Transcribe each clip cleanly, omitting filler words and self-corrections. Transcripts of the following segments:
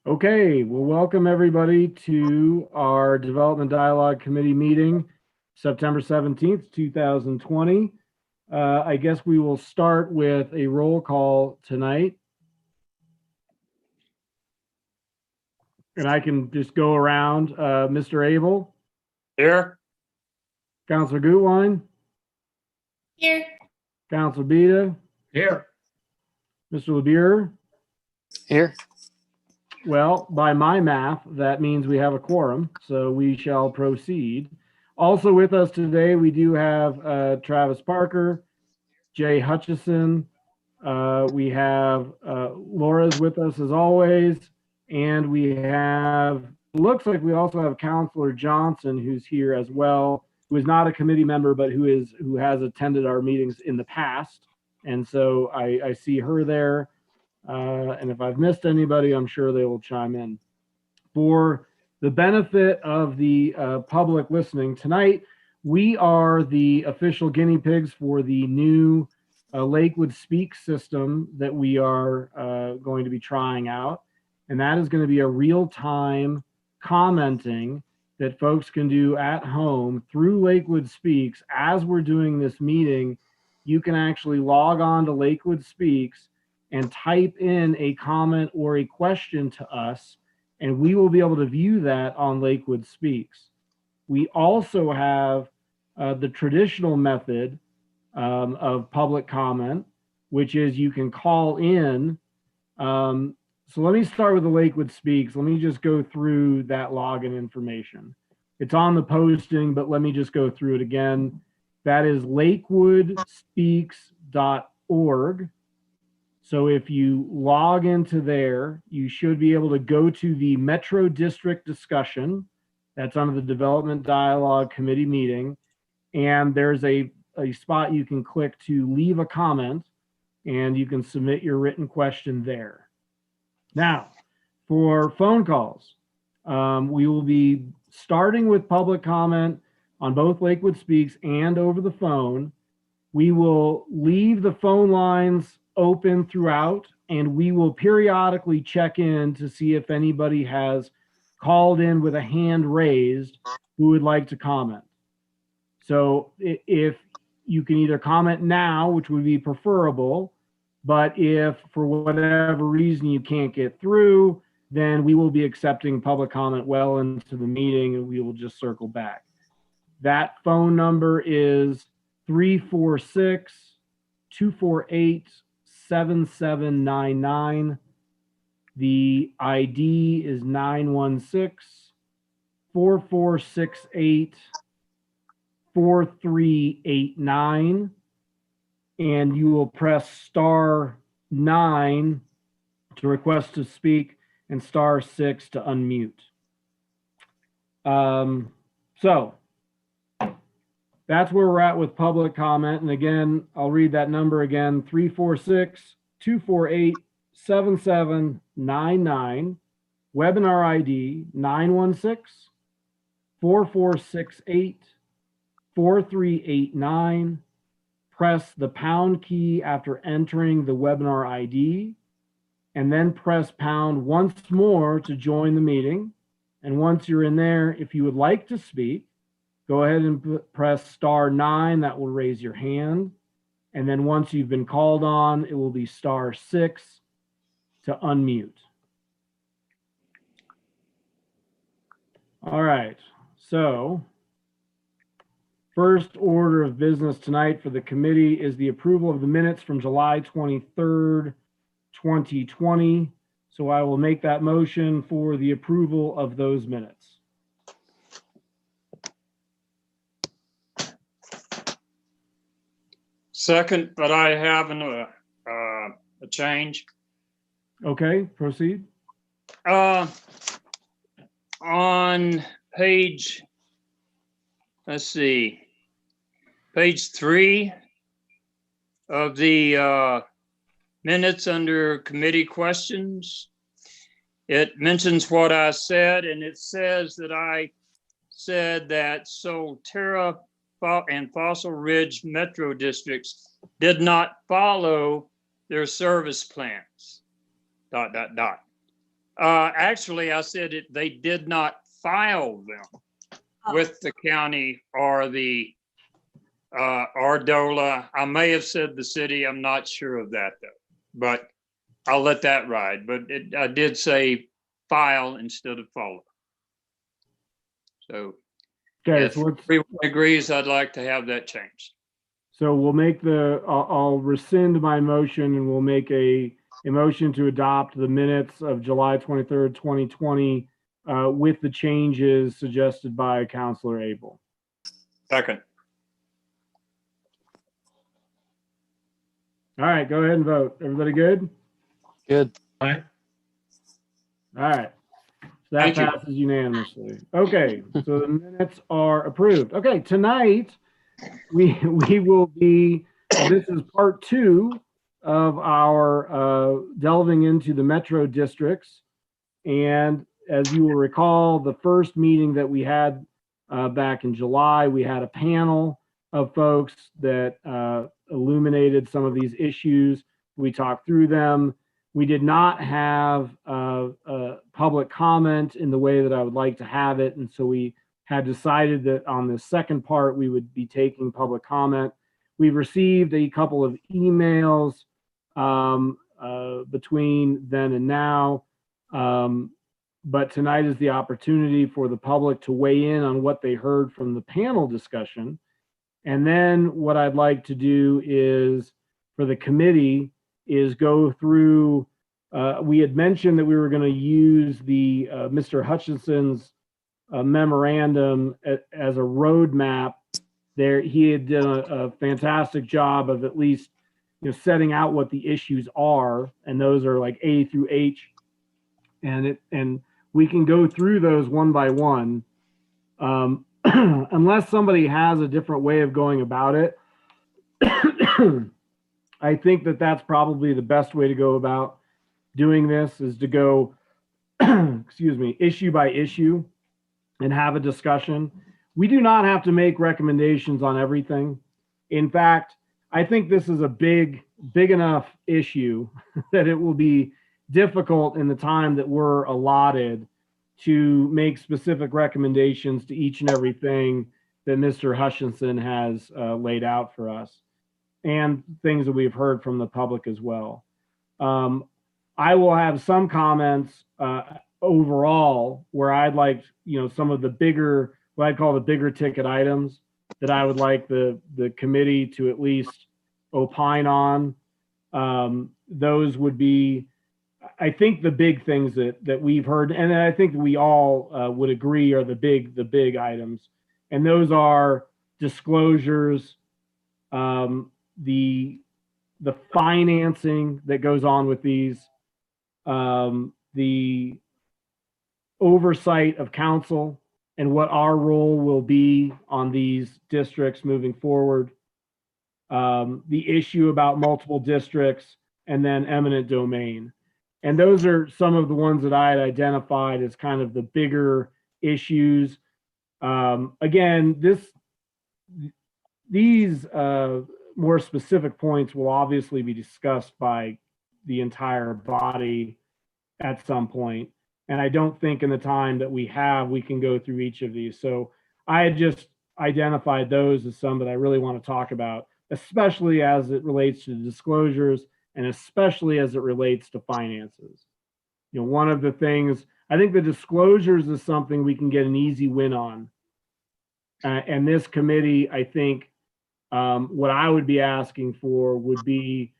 Okay, well, welcome everybody to our Development Dialogue Committee meeting, September 17th, 2020. I guess we will start with a roll call tonight. And I can just go around. Mr. Abel? Here. Councilor Gutwein? Here. Councilor Beta? Here. Mr. LeBure? Here. Well, by my math, that means we have a quorum, so we shall proceed. Also with us today, we do have Travis Parker, Jay Hutchison. We have Laura's with us as always, and we have, looks like we also have Councilor Johnson, who's here as well, who is not a committee member, but who has attended our meetings in the past. And so I see her there. And if I've missed anybody, I'm sure they will chime in. For the benefit of the public listening tonight, we are the official guinea pigs for the new Lakewood Speak system that we are going to be trying out. And that is going to be a real-time commenting that folks can do at home through Lakewood Speaks. As we're doing this meeting, you can actually log on to Lakewood Speaks and type in a comment or a question to us, and we will be able to view that on Lakewood Speaks. We also have the traditional method of public comment, which is you can call in. So let me start with the Lakewood Speaks. Let me just go through that login information. It's on the posting, but let me just go through it again. That is lakewoodspeaks.org. So if you log into there, you should be able to go to the Metro District discussion. That's under the Development Dialogue Committee meeting. And there's a spot you can click to leave a comment, and you can submit your written question there. Now, for phone calls, we will be starting with public comment on both Lakewood Speaks and over the phone. We will leave the phone lines open throughout, and we will periodically check in to see if anybody has called in with a hand raised who would like to comment. So if you can either comment now, which would be preferable, but if for whatever reason you can't get through, then we will be accepting public comment well into the meeting, and we will just circle back. That phone number is 346-248-7799. The ID is 916-4468-4389. And you will press *9 to request to speak and *6 to unmute. So that's where we're at with public comment. And again, I'll read that number again, 346-248-7799. Webinar ID 916-4468-4389. Press the # key after entering the webinar ID, and then press # once more to join the meeting. And once you're in there, if you would like to speak, go ahead and press *9. That will raise your hand. And then once you've been called on, it will be *6 to unmute. All right, so first order of business tonight for the committee is the approval of the minutes from July 23rd, 2020. So I will make that motion for the approval of those minutes. Second, but I have a change. Okay, proceed. On page, let's see, page 3 of the minutes under committee questions, it mentions what I said, and it says that I said that Solterra and Fossil Ridge Metro districts did not follow their service plans, ... Actually, I said they did not file them with the county or the or DOLA. I may have said the city. I'm not sure of that though, but I'll let that ride. But I did say file instead of follow. So Okay, if everyone agrees, I'd like to have that changed. so we'll make I'll rescind my motion and we'll make a motion to adopt the minutes of July 23rd, 2020 with the changes suggested by Councilor Abel. Second. All right, go ahead and vote. Everybody good? Good. All right. So that Thank you. passes unanimously. Okay, so the minutes are approved. Okay, tonight we will be, this is part 2 of our delving into the metro districts. And as you will recall, the first meeting that we had back in July, we had a panel of folks that illuminated some of these issues. We talked through them. We did not have public comment in the way that I would like to have it. And so we had decided that on the second part, we would be taking public comment. We've received a couple of emails between then and now. But tonight is the opportunity for the public to weigh in on what they heard from the panel discussion. And then what I'd like to do is for the committee is go through, we had mentioned that we were going to use the Mr. Hutchinson's memorandum as a roadmap. There, he had done a fantastic job of at least, setting out what the issues are, and those are like A through H, and we can go through those one by one, unless somebody has a different way of going about it. I think that that's probably the best way to go about doing this, is to go, excuse me, issue by issue and have a discussion. We do not have to make recommendations on everything. In fact, I think this is a big enough issue that it will be difficult in the time that we're allotted to make specific recommendations to each and everything that Mr. Hutchinson has laid out for us, and things that we've heard from the public as well. I will have some comments overall where I'd like, some of the bigger, what I'd call the bigger ticket items that I would like the committee to at least opine on. Those would be, I think, the big things that we've heard, and I think we all would agree are the big items. And those are disclosures, the financing that goes on with these, the oversight of council and what our role will be on these districts moving forward, the issue about multiple districts, and then eminent domain. And those are some of the ones that I had identified as kind of the bigger issues. Again, these more specific points will obviously be discussed by the entire body at some point. And I don't think in the time that we have, we can go through each of these. So I had just identified those as some that I really want to talk about, especially as it relates to disclosures and especially as it relates to finances. One of the things, I think the disclosures is something we can get an easy win on. And this committee, I think, what I would be asking for would be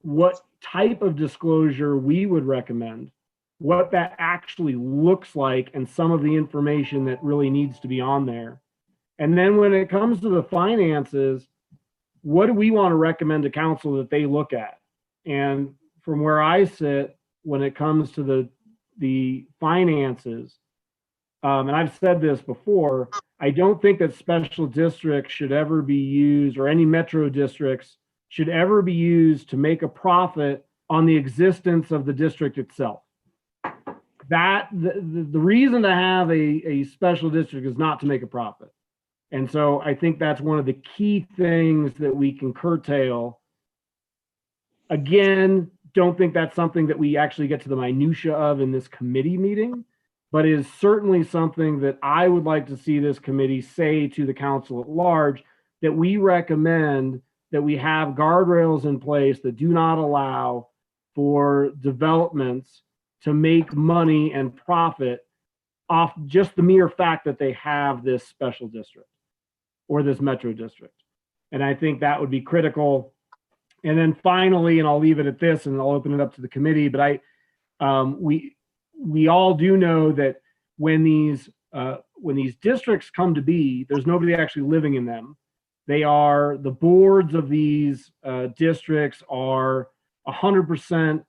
what type of disclosure we would recommend, what that actually looks like, and some of the information that really needs to be on there. And then when it comes to the finances, what do we want to recommend to council that they look at? And from where I sit, when it comes to the finances, and I've said this before, I don't think that special districts should ever be used, or any metro districts should ever be used to make a profit on the existence of the district itself. That the reason to have a special district is not to make a profit. And so I think that's one of the key things that we can curtail. Again, don't think that's something that we actually get to the minutia of in this committee meeting, but is certainly something that I would like to see this committee say to the council at large, that we recommend that we have guardrails in place that do not allow for developments to make money and profit off just the mere fact that they have this special district or this metro district. And I think that would be critical. And then finally, and I'll leave it at this and I'll open it up to the committee, but we all do know that when these districts come to be, there's nobody actually living in them. They are, the boards of these districts are 100%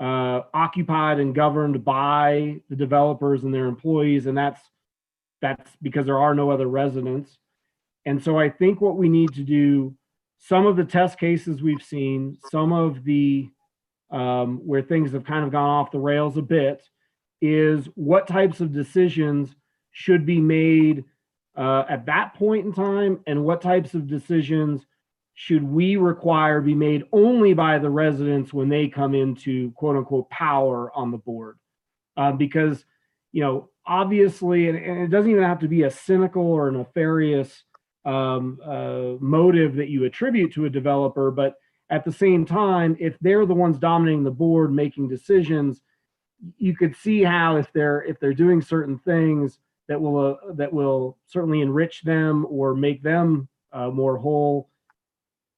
occupied and governed by the developers and their employees, and that's because there are no other residents. And so I think what we need to do, some of the test cases we've seen, some of the where things have kind of gone off the rails a bit, is what types of decisions should be made at that point in time, and what types of decisions should we require be made only by the residents when they come into quote unquote power on the board. Because, obviously, and it doesn't even have to be a cynical or nefarious motive that you attribute to a developer, but at the same time, if they're the ones dominating the board making decisions, you could see how if they're doing certain things that will certainly enrich them or make them more whole,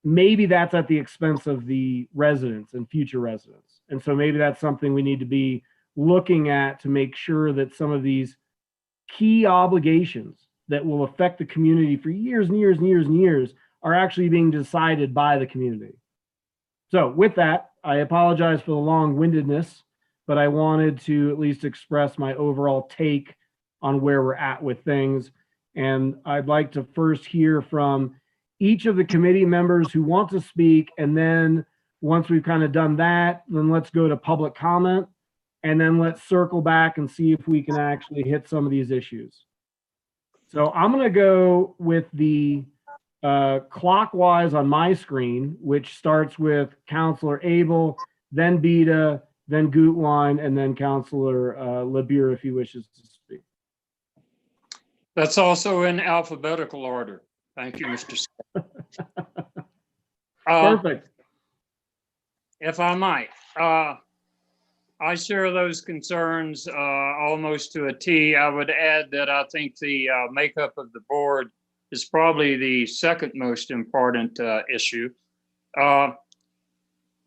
maybe that's at the expense of the residents and future residents. And so maybe that's something we need to be looking at to make sure that some of these key obligations that will affect the community for years and years and years and years are actually being decided by the community. So with that, I apologize for the long-windedness, but I wanted to at least express my overall take on where we're at with things. And I'd like to first hear from each of the committee members who want to speak. And then once we've kind of done that, then let's go to public comment. And then let's circle back and see if we can actually hit some of these issues. So I'm going to go with the clockwise on my screen, which starts with Councilor Abel, then Beta, then Gutwein, and then Councilor Labure if he wishes to speak. That's also in alphabetical order. Thank you, Mr. Scott. Perfect. If I might, I share those concerns almost to a T. I would add that I think the makeup of the board is probably the second most important issue. I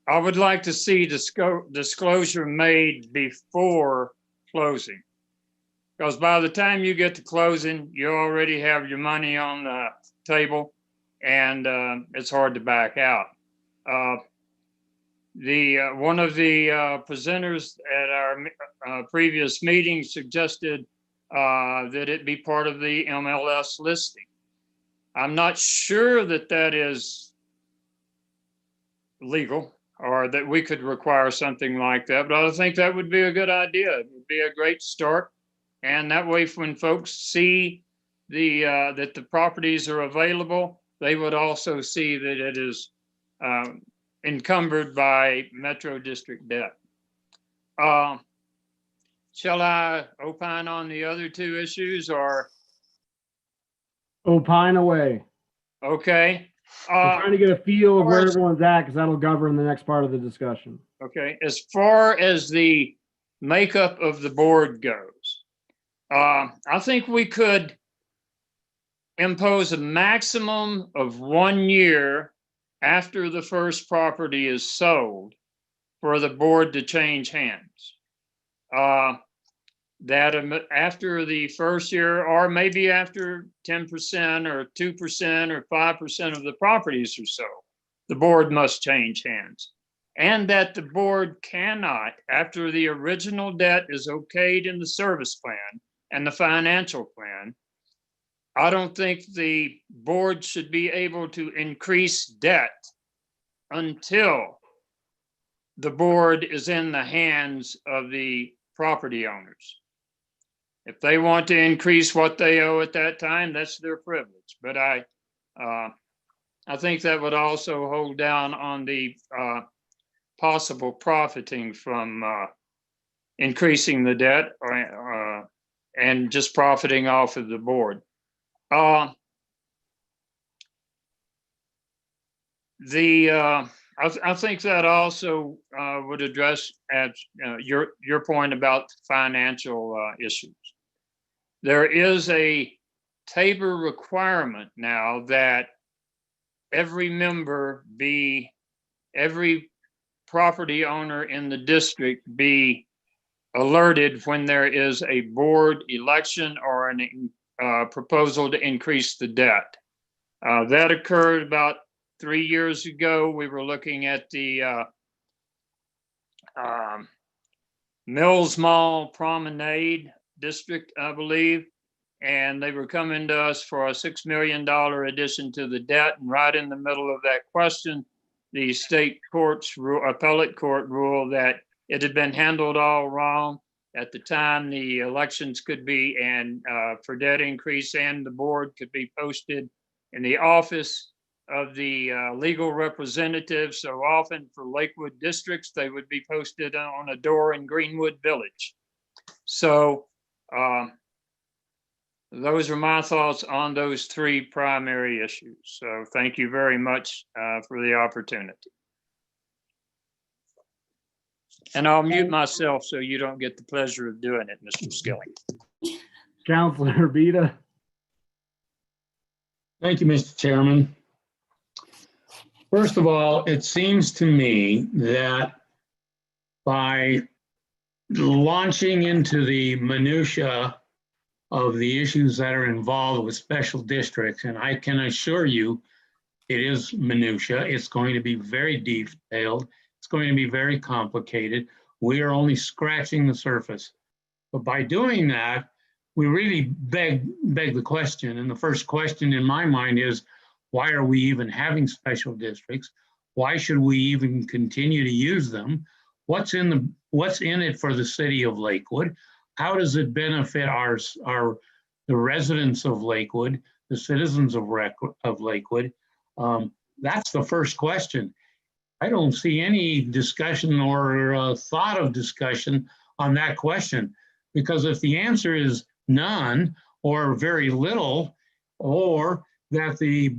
would like to see disclosure made before closing, because by the time you get to closing, you already have your money on the table, and it's hard to back out. One of the presenters at our previous meeting suggested that it be part of the MLS listing. I'm not sure that that is legal or that we could require something like that, but I think that would be a good idea. It would be a great start. And that way, when folks see that the properties are available, they would also see that it is encumbered by Metro District debt. Shall I opine on the other two issues, or? Opine away. Okay. I'm trying to get a feel of where everyone's at, because that'll govern the next part of the discussion. Okay. As far as the makeup of the board goes, I think we could impose a maximum of 1 year after the first property is sold for the board to change hands. That after the first year, or maybe after 10% or 2% or 5% of the properties are sold, the board must change hands. And that the board cannot, after the original debt is okayed in the service plan and the financial plan, I don't think the board should be able to increase debt until the board is in the hands of the property owners. If they want to increase what they owe at that time, that's their privilege. But I think that would also hold down on the possible profiting from increasing the debt and just profiting off of the board. I think that also would address your point about financial issues. There is a Tabor requirement now that every property owner in the district be alerted when there is a board election or a proposal to increase the debt. That occurred about 3 years ago. We were looking at the Mills Mall Promenade District, I believe, and they were coming to us for a $6 million addition to the debt. And right in the middle of that question, the state appellate court ruled that it had been handled all wrong. At the time, the elections could be, and for debt increase, and the board could be posted in the office of the legal representative. So often for Lakewood districts, they would be posted on a door in Greenwood Village. So those are my thoughts on those three primary issues. So thank you very much for the opportunity. And I'll mute myself so you don't get the pleasure of doing it, Mr. Skilling. Councilor Beta. Thank you, Mr. Chairman. First of all, it seems to me that by launching into the minutia of the issues that are involved with special districts, and I can assure you it is minutia, it's going to be very detailed, it's going to be very complicated. We are only scratching the surface. But by doing that, we really beg the question. And the first question in my mind is, why are we even having special districts? Why should we even continue to use them? What's in it for the city of Lakewood? How does it benefit the residents of Lakewood, the citizens of Lakewood? That's the first question. I don't see any discussion or thought of discussion on that question, because if the answer is none or very little, or that the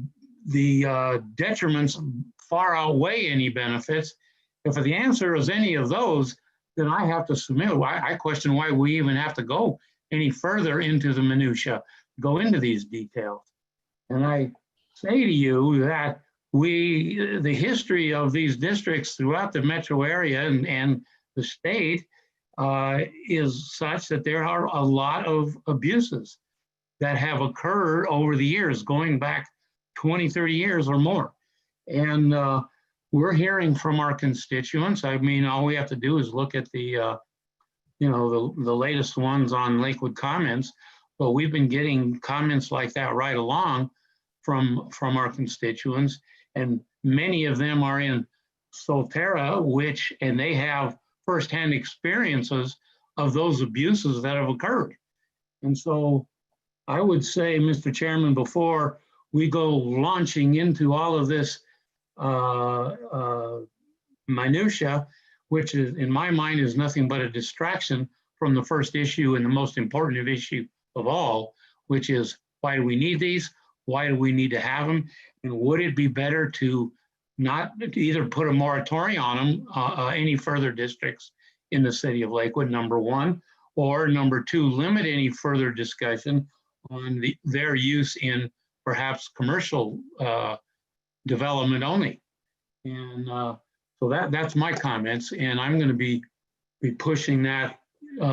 detriments far outweigh any benefits, if the answer is any of those, then I have to submit. I question why we even have to go any further into the minutia, go into these details. And I say to you that the history of these districts throughout the metro area and the state is such that there are a lot of abuses that have occurred over the years, going back 20, 30 years or more. And we're hearing from our constituents. I mean, all we have to do is look at the latest ones on Lakewood Comments, but we've been getting comments like that right along from our constituents, and many of them are in Solterra, and they have firsthand experiences of those abuses that have occurred. And so I would say, Mr. Chairman, before we go launching into all of this minutia, which is in my mind is nothing but a distraction from the first issue and the most important issue of all, which is, why do we need these? Why do we need to have them? And would it be better to not either put a moratorium on them, any further districts in the city of Lakewood, number one, or number two, limit any further discussion on their use in perhaps commercial development only. And so that's my comments, and I'm going to be pushing that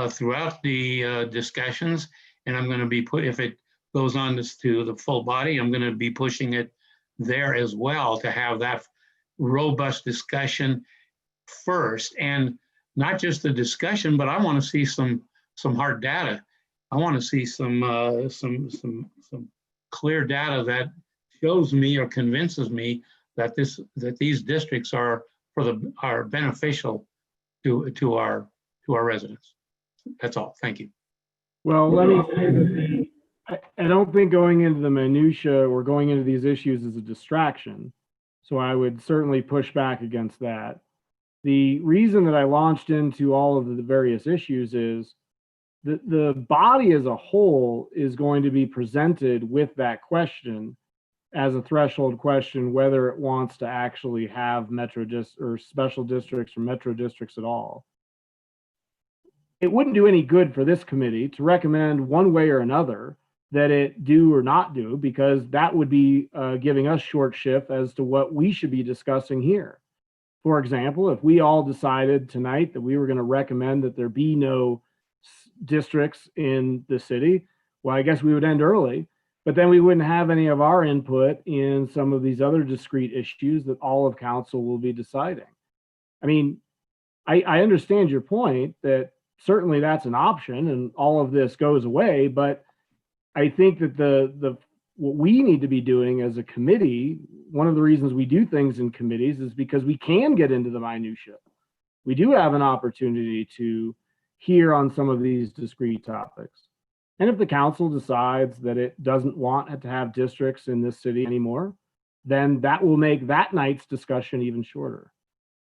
throughout the discussions, and I'm going to be if it goes on to the full body, I'm going to be pushing it there as well to have that robust discussion first, and not just the discussion, but I want to see some hard data. I want to see some clear data that shows me or convinces me that these districts are beneficial to our residents. That's all. Thank you. Well, let me say that I don't think going into the minutia or going into these issues is a distraction. So I would certainly push back against that. The reason that I launched into all of the various issues is the body as a whole is going to be presented with that question as a threshold question, whether it wants to actually have or special districts or metro districts at all. It wouldn't do any good for this committee to recommend one way or another that it do or not do, because that would be giving us short shift as to what we should be discussing here. For example, if we all decided tonight that we were going to recommend that there be no districts in the city, well, I guess we would end early, but then we wouldn't have any of our input in some of these other discrete issues that all of council will be deciding. I mean, I understand your point that certainly that's an option and all of this goes away, but I think that what we need to be doing as a committee, one of the reasons we do things in committees is because we can get into the minutia. We do have an opportunity to hear on some of these discrete topics. And if the council decides that it doesn't want to have districts in this city anymore, then that will make that night's discussion even shorter.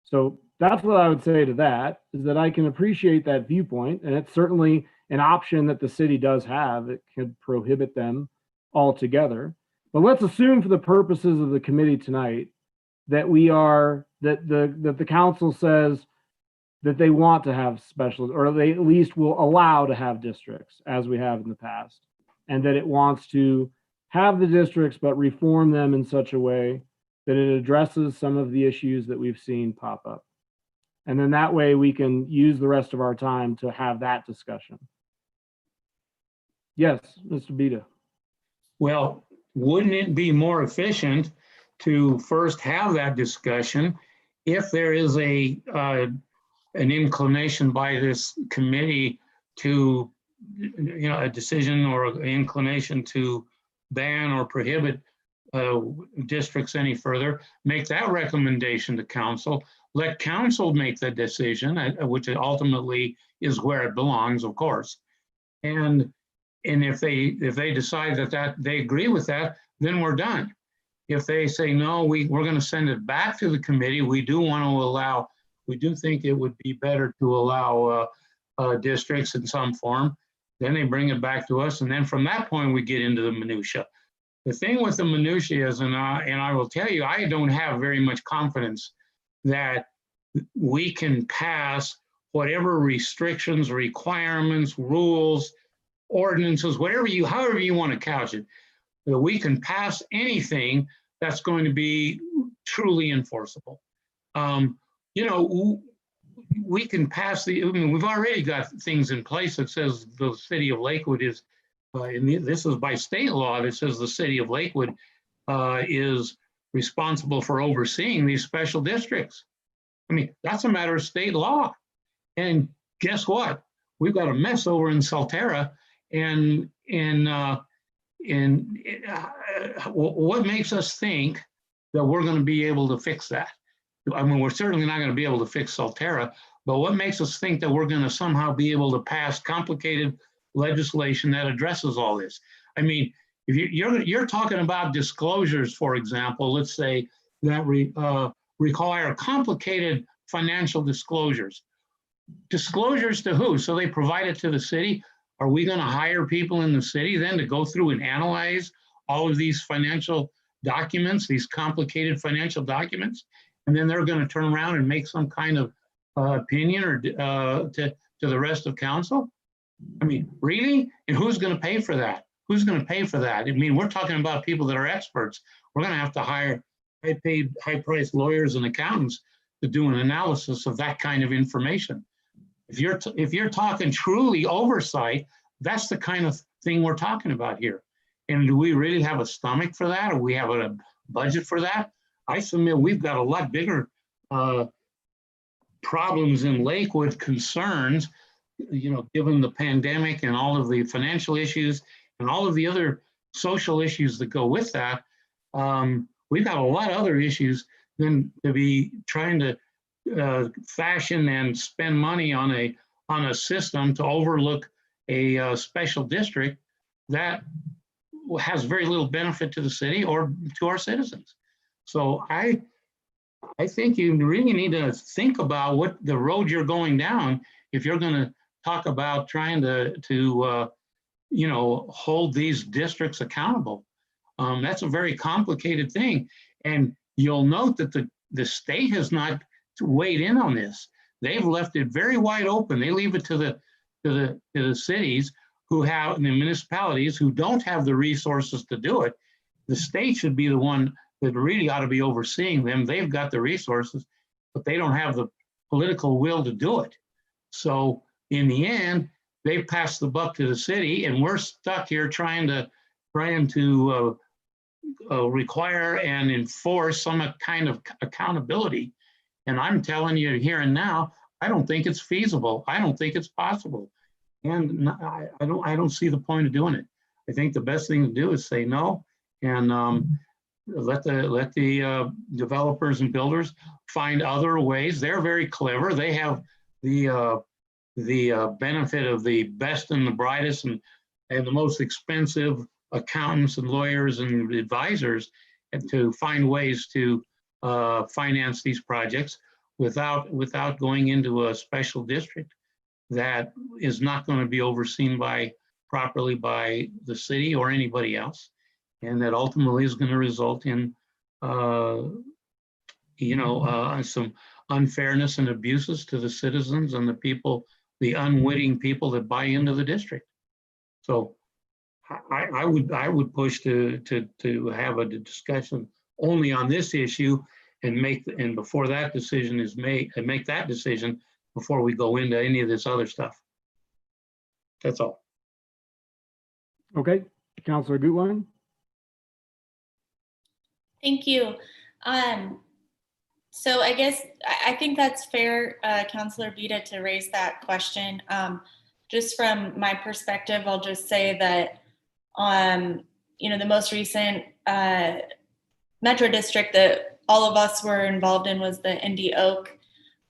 So that's what I would say to that, is that I can appreciate that viewpoint, and it's certainly an option that the city does have. It could prohibit them altogether. But let's assume for the purposes of the committee tonight that that the council says that they want to have special, or they at least will allow to have districts as we have in the past, and that it wants to have the districts but reform them in such a way that it addresses some of the issues that we've seen pop up. And then that way we can use the rest of our time to have that discussion. Yes, Mr. Beta. Well, wouldn't it be more efficient to first have that discussion if there is an inclination by this committee to, a decision or an inclination to ban or prohibit districts any further, make that recommendation to council, let council make the decision, which ultimately is where it belongs, of course. And if they decide that they agree with that, then we're done. If they say, no, we're going to send it back to the committee, we do think it would be better to allow districts in some form, then they bring it back to us. And then from that point, we get into the minutia. The thing with the minutia is, and I will tell you, I don't have very much confidence that we can pass whatever restrictions, requirements, rules, ordinances, however you want to couch it, that we can pass anything that's going to be truly enforceable. We can pass we've already got things in place that says the city of Lakewood is, and this is by state law, that says the city of Lakewood is responsible for overseeing these special districts. I mean, that's a matter of state law. And guess what? We've got a mess over in Salterra, and what makes us think that we're going to be able to fix that? I mean, we're certainly not going to be able to fix Salterra, but what makes us think that we're going to somehow be able to pass complicated legislation that addresses all this? I mean, if you're talking about disclosures, for example, let's say that require complicated financial disclosures. Disclosures to who? So they provide it to the city. Are we going to hire people in the city then to go through and analyze all of these financial documents, these complicated financial documents? And then they're going to turn around and make some kind of opinion or to the rest of council? I mean, really? And who's going to pay for that? Who's going to pay for that? I mean, we're talking about people that are experts. We're going to have to hire high-paid, high-priced lawyers and accountants to do an analysis of that kind of information. If you're talking truly oversight, that's the kind of thing we're talking about here. And do we really have a stomach for that, or we have a budget for that? I submit we've got a lot bigger problems in Lakewood, concerns, given the pandemic and all of the financial issues and all of the other social issues that go with that. We've got a lot of other issues than to be trying to fashion and spend money on a system to overlook a special district that has very little benefit to the city or to our citizens. So I I think you really need to think about what the road you're going down if you're going to talk about trying to hold these districts accountable. That's a very complicated thing. And you'll note that the state has not weighed in on this. They've left it very wide open. They leave it to the cities who have, and the municipalities who don't have the resources to do it. The state should be the one that really ought to be overseeing them. They've got the resources, but they don't have the political will to do it. So in the end, they pass the buck to the city, and we're stuck here trying to require and enforce some kind of accountability. And I'm telling you here and now, I don't think it's feasible. I don't think it's possible. And I don't see the point of doing it. I think the best thing to do is say no, and let the developers and builders find other ways. They're very clever. They have the benefit of the best and the brightest and the most expensive accountants and lawyers and advisors, and to find ways to finance these projects without going into a special district that is not going to be overseen properly by the city or anybody else, and that ultimately is going to result in some unfairness and abuses to the citizens and the people, the unwitting people that buy into the district. So I would push to have a discussion only on this issue and before that decision is made, and make that decision before we go into any of this other stuff. That's all. Okay, Councilor Gutwein. Thank you. So I guess I think that's fair, Councilor Vita, to raise that question. Just from my perspective, I'll just say that the most recent metro district that all of us were involved in was the Indy Oak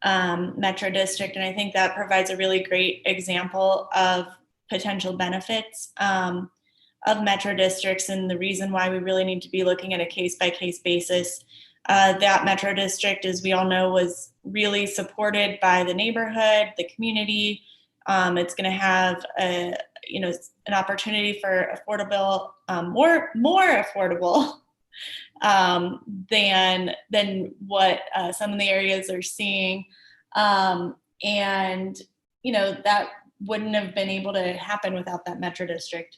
metro district, and I think that provides a really great example of potential benefits of metro districts, and the reason why we really need to be looking at a case-by-case basis. That metro district, as we all know, was really supported by the neighborhood, the community. It's going to have an opportunity for affordable, more affordable than what some of the areas are seeing, and that wouldn't have been able to happen without that metro district.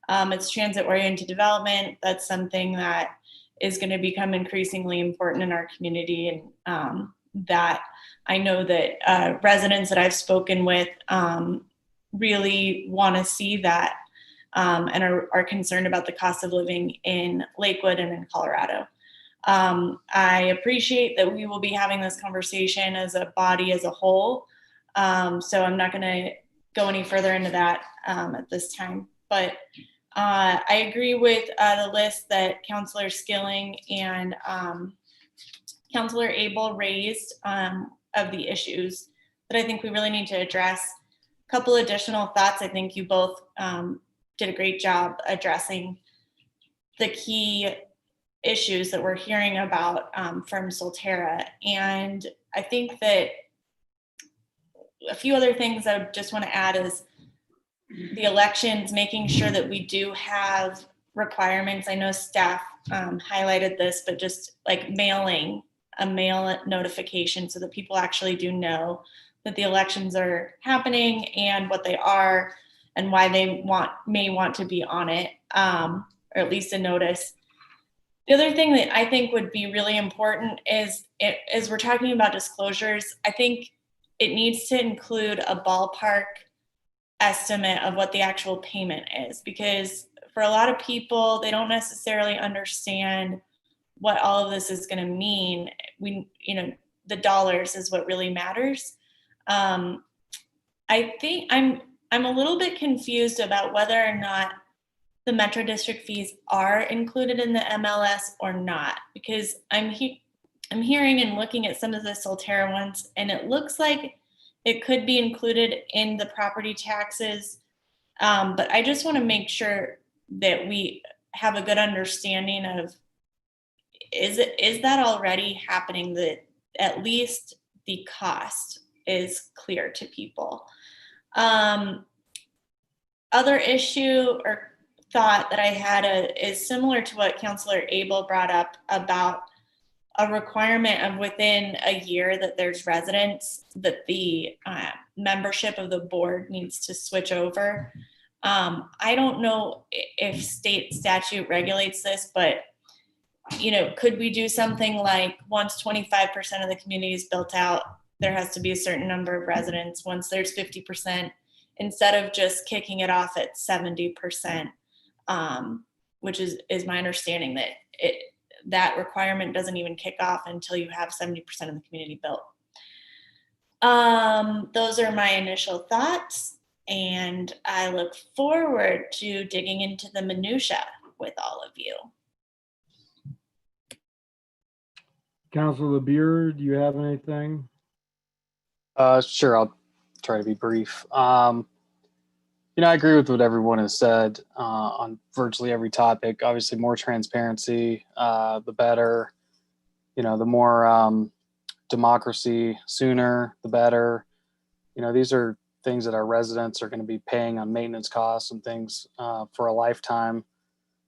It's transit-oriented development. That's something that is going to become increasingly important in our community, and that I know that residents that I've spoken with really want to see that, and are concerned about the cost of living in Lakewood and in Colorado. I appreciate that we will be having this conversation as a body as a whole, so I'm not going to go any further into that at this time, but I agree with the list that Councilor Skilling and Councilor Abel raised of the issues that I think we really need to address. A couple additional thoughts. I think you both did a great job addressing the key issues that we're hearing about from Solterra. And I think that a few other things I just want to add is the elections, making sure that we do have requirements. I know staff highlighted this, but just like mailing a mail notification so that people actually do know that the elections are happening and what they are and why they may want to be on it, or at least a notice. The other thing that I think would be really important is, as we're talking about disclosures, I think it needs to include a ballpark estimate of what the actual payment is, because for a lot of people, they don't necessarily understand what all of this is going to mean. The dollars is what really matters. I think I'm a little bit confused about whether or not the Metro District fees are included in the MLS or not, because I'm hearing and looking at some of the Solterra ones, and it looks like it could be included in the property taxes. But I just want to make sure that we have a good understanding of, is that already happening, that at least the cost is clear to people? Other issue or thought that I had is similar to what Councilor Abel brought up about a requirement of within a year that there's residents, that the membership of the board needs to switch over. I don't know if state statute regulates this, but could we do something like once 25% of the community is built out, there has to be a certain number of residents. Once there's 50%, instead of just kicking it off at 70%, which is my understanding that that requirement doesn't even kick off until you have 70% of the community built. Those are my initial thoughts, and I look forward to digging into the minutia with all of you. Councilor Beer, do you have anything? Sure, I'll try to be brief. I agree with what everyone has said on virtually every topic. Obviously, more transparency, the better. The more democracy sooner, the better. These are things that our residents are going to be paying on maintenance costs and things for a lifetime.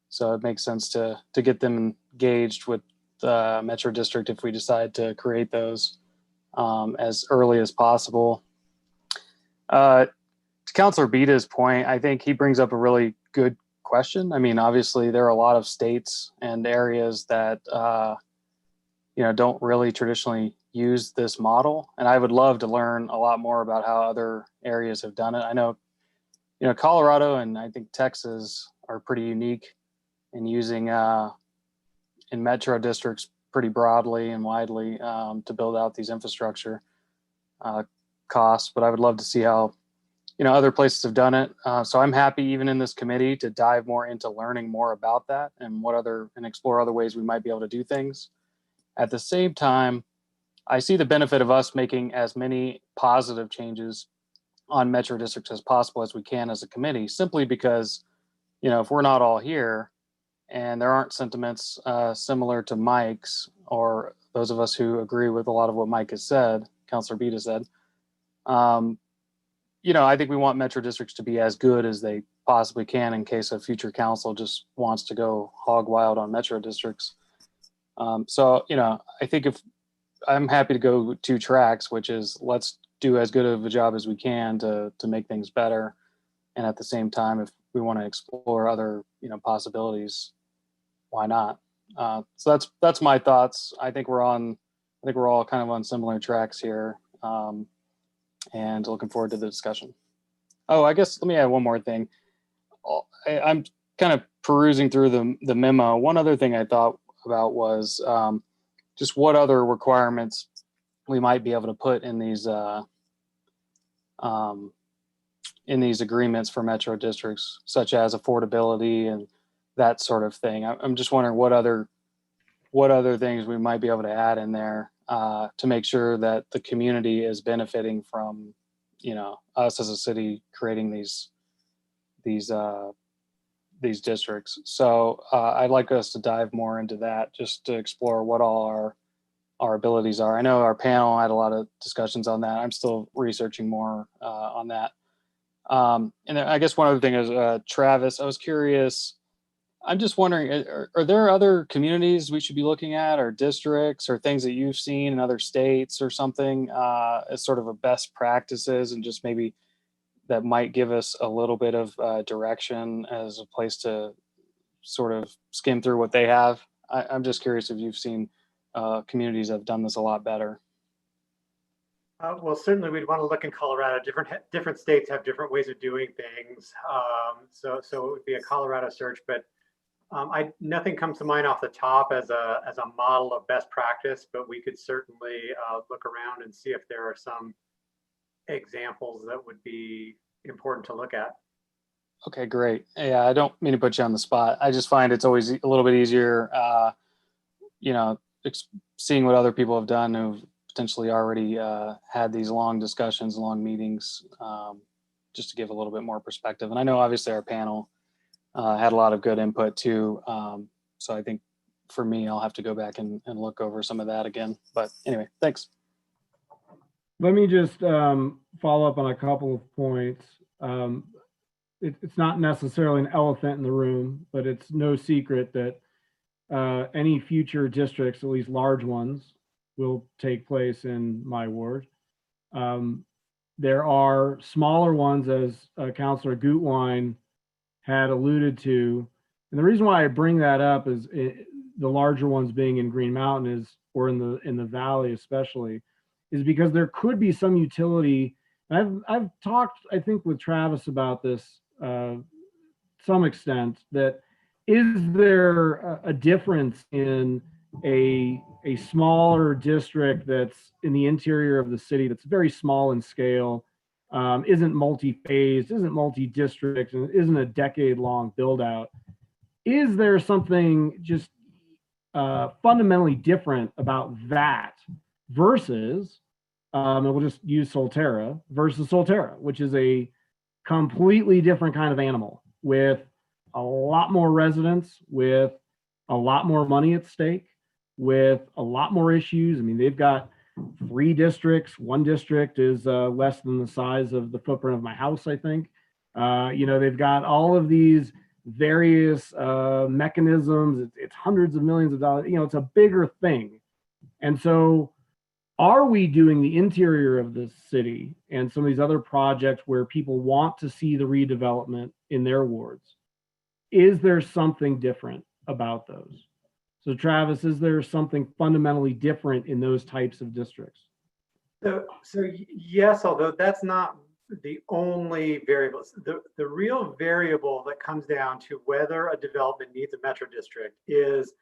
So it makes sense to get them engaged with the Metro District if we decide to create those as early as possible. To Councilor Beta's point, I think he brings up a really good question. I mean, obviously, there are a lot of states and areas that don't really traditionally use this model, and I would love to learn a lot more about how other areas have done it. I know, Colorado and I think Texas are pretty unique in using in metro districts pretty broadly and widely to build out these infrastructure costs. But I would love to see how other places have done it. So I'm happy even in this committee to dive more into learning more about that and and explore other ways we might be able to do things. At the same time, I see the benefit of us making as many positive changes on metro districts as possible as we can as a committee, simply because, if we're not all here and there aren't sentiments similar to Mike's, or those of us who agree with a lot of what Mike has said, Councilor Beta said, I think we want metro districts to be as good as they possibly can in case a future council just wants to go hog wild on metro districts. So, I think if I'm happy to go 2 tracks, which is let's do as good of a job as we can to make things better. And at the same time, if we want to explore other, possibilities, why not? So that's my thoughts. I think we're all kind of on similar tracks here. And looking forward to the discussion. Oh, I guess let me add one more thing. I'm kind of perusing through the memo. One other thing I thought about was just what other requirements we might be able to put in these agreements for metro districts, such as affordability and that sort of thing. I'm just wondering what other things we might be able to add in there to make sure that the community is benefiting from, us as a city creating these districts. So I'd like us to dive more into that, just to explore what all our abilities are. I know our panel had a lot of discussions on that. I'm still researching more on that. And I guess one other thing is, Travis, I was curious, I'm just wondering, are there other communities we should be looking at, or districts, or things that you've seen in other states or something as sort of a best practices, and just maybe that might give us a little bit of direction as a place to sort of skim through what they have? I'm just curious if you've seen communities that have done this a lot better. Well, certainly we'd want to look in Colorado. Different states have different ways of doing things. So it would be a Colorado search, but nothing comes to mind off the top as a model of best practice, but we could certainly look around and see if there are some examples that would be important to look at. Okay, great. Yeah, I don't mean to put you on the spot. I just find it's always a little bit easier, seeing what other people have done who've potentially already had these long discussions, long meetings, just to give a little bit more perspective. And I know obviously our panel had a lot of good input too. So I think for me. I'll have to go back and look over some of that again. But anyway, thanks. Let me just follow up on a couple of points. It's not necessarily an elephant in the room, but it's no secret that any future districts, at least large ones, will take place in my ward. There are smaller ones, as Councilor Gutwein had alluded to. And the reason why I bring that up is the larger ones being in Green Mountain is, or in the valley especially, is because there could be some utility. I've talked, I think, with Travis about this some extent, that is there a difference in a smaller district that's in the interior of the city that's very small in scale, isn't multi-phased, isn't multi-district, and isn't a decade-long build-out? Is there something just fundamentally different about that versus, and we'll just use Solterra, versus Solterra, which is a completely different kind of animal with a lot more residents, with a lot more money at stake, with a lot more issues. I mean, they've got 3 districts. One district is less than the size of the footprint of my house, I think. They've got all of these various mechanisms. It's hundreds of millions of dollars. It's a bigger thing. And so are we doing the interior of the city and some of these other projects where people want to see the redevelopment in their wards? Is there something different about those? So Travis, is there something fundamentally different in those types of districts? So yes, although that's not the only variable. The real variable that comes down to whether a development needs a metro district is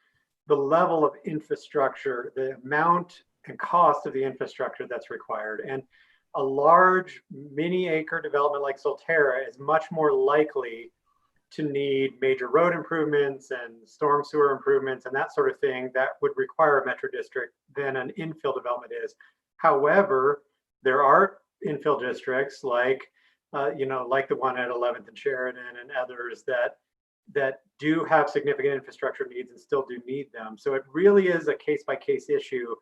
the level of infrastructure, the amount and cost of the infrastructure that's required. And a large mini acre development like Solterra is much more likely to need major road improvements and storm sewer improvements and that sort of thing that would require a metro district than an infill development is. However, there are infill districts like the one at 11th and Sheridan and others that do have significant infrastructure needs and still do need them. So it really is a case-by-case issue.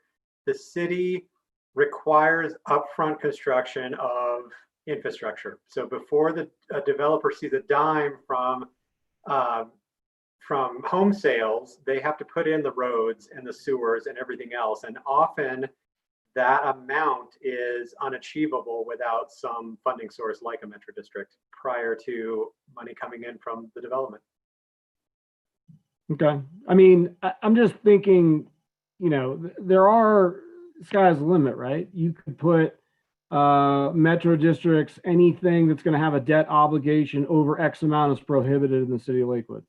The city requires upfront construction of infrastructure. So before the developer sees a dime from home sales, they have to put in the roads and the sewers and everything else. And often that amount is unachievable without some funding source like a metro district prior to money coming in from the development. Okay. I mean, I'm just thinking, there are, sky's the limit, right? You could put metro districts, anything that's going to have a debt obligation over X amount is prohibited in the city of Lakewood.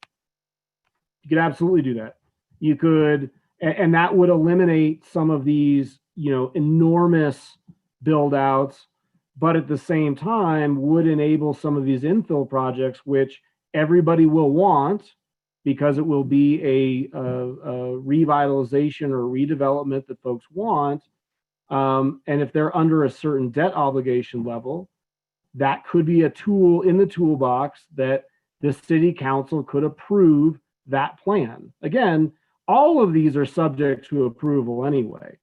You could absolutely do that. You could, and that would eliminate some of these, enormous build outs, but at the same time would enable some of these infill projects, which everybody will want because it will be a revitalization or redevelopment that folks want. And if they're under a certain debt obligation level, that could be a tool in the toolbox that the city council could approve that plan. Again, all of these are subject to approval anyway.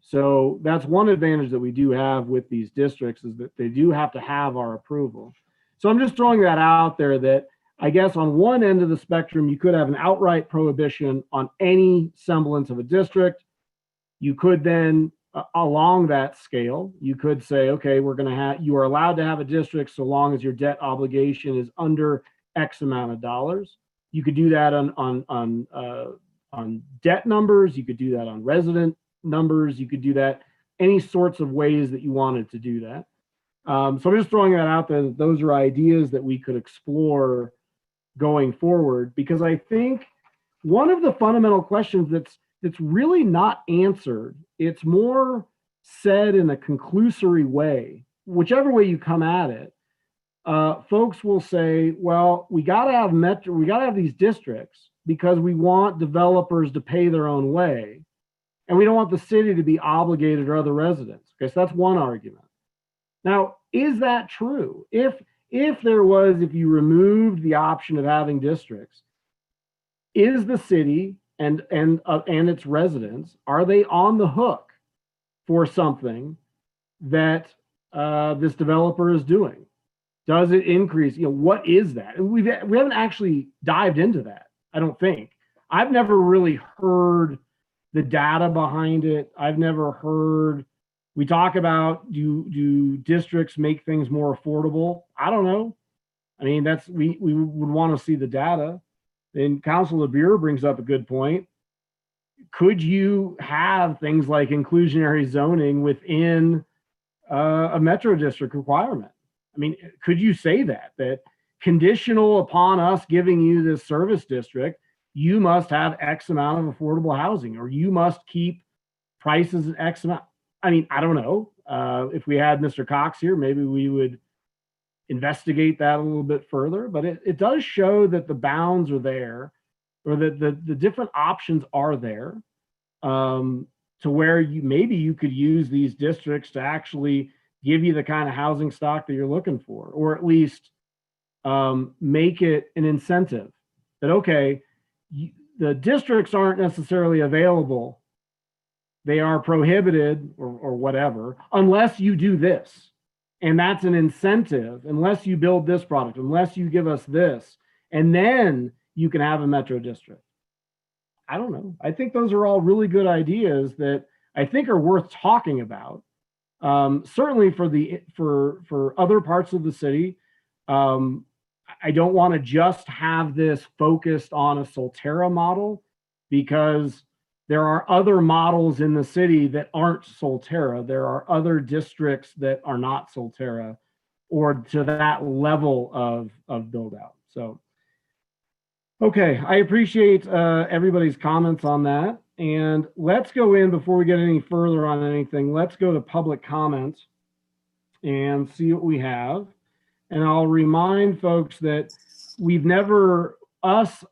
So that's one advantage that we do have with these districts is that they do have to have our approval. So I'm just throwing that out there that I guess on one end of the spectrum, you could have an outright prohibition on any semblance of a district. You could then along that scale, you could say, okay, you are allowed to have a district so long as your debt obligation is under X amount of dollars. You could do that on debt numbers. You could do that on resident numbers. You could do that any sorts of ways that you wanted to do that. So I'm just throwing that out there that those are ideas that we could explore going forward, because I think one of the fundamental questions that's really not answered, it's more said in a conclusory way, whichever way you come at it, folks will say, well, we got to have these districts because we want developers to pay their own way. And we don't want the city to be obligated or other residents. Okay, so that's one argument. Now, is that true? If you removed the option of having districts, is the city and its residents, are they on the hook for something that this developer is doing? Does it increase? What is that? We haven't actually dived into that, I don't think. I've never really heard the data behind it. I've never heard, we talk about, do districts make things more affordable? I don't know. I mean, we would want to see the data. And Councilor Beer brings up a good point. Could you have things like inclusionary zoning within a metro district requirement? I mean, could you say that conditional upon us giving you this service district, you must have X amount of affordable housing, or you must keep prices at X amount? I mean, I don't know. If we had Mr. Cox here, maybe we would investigate that a little bit further, but it does show that the bounds are there, or that the different options are there, to where maybe you could use these districts to actually give you the kind of housing stock that you're looking for, or at least make it an incentive that, okay, the districts aren't necessarily available, they are prohibited or whatever, unless you do this. And that's an incentive, unless you build this product, unless you give us this, and then you can have a metro district. I don't know. I think those are all really good ideas that I think are worth talking about. Certainly for other parts of the city. I don't want to just have this focused on a Solterra model, because there are other models in the city that aren't Solterra. There are other districts that are not Solterra, or to that level of build out. So, okay, I appreciate everybody's comments on that. And let's go in, before we get any further on anything, let's go to public comment and see what we have. And I'll remind folks that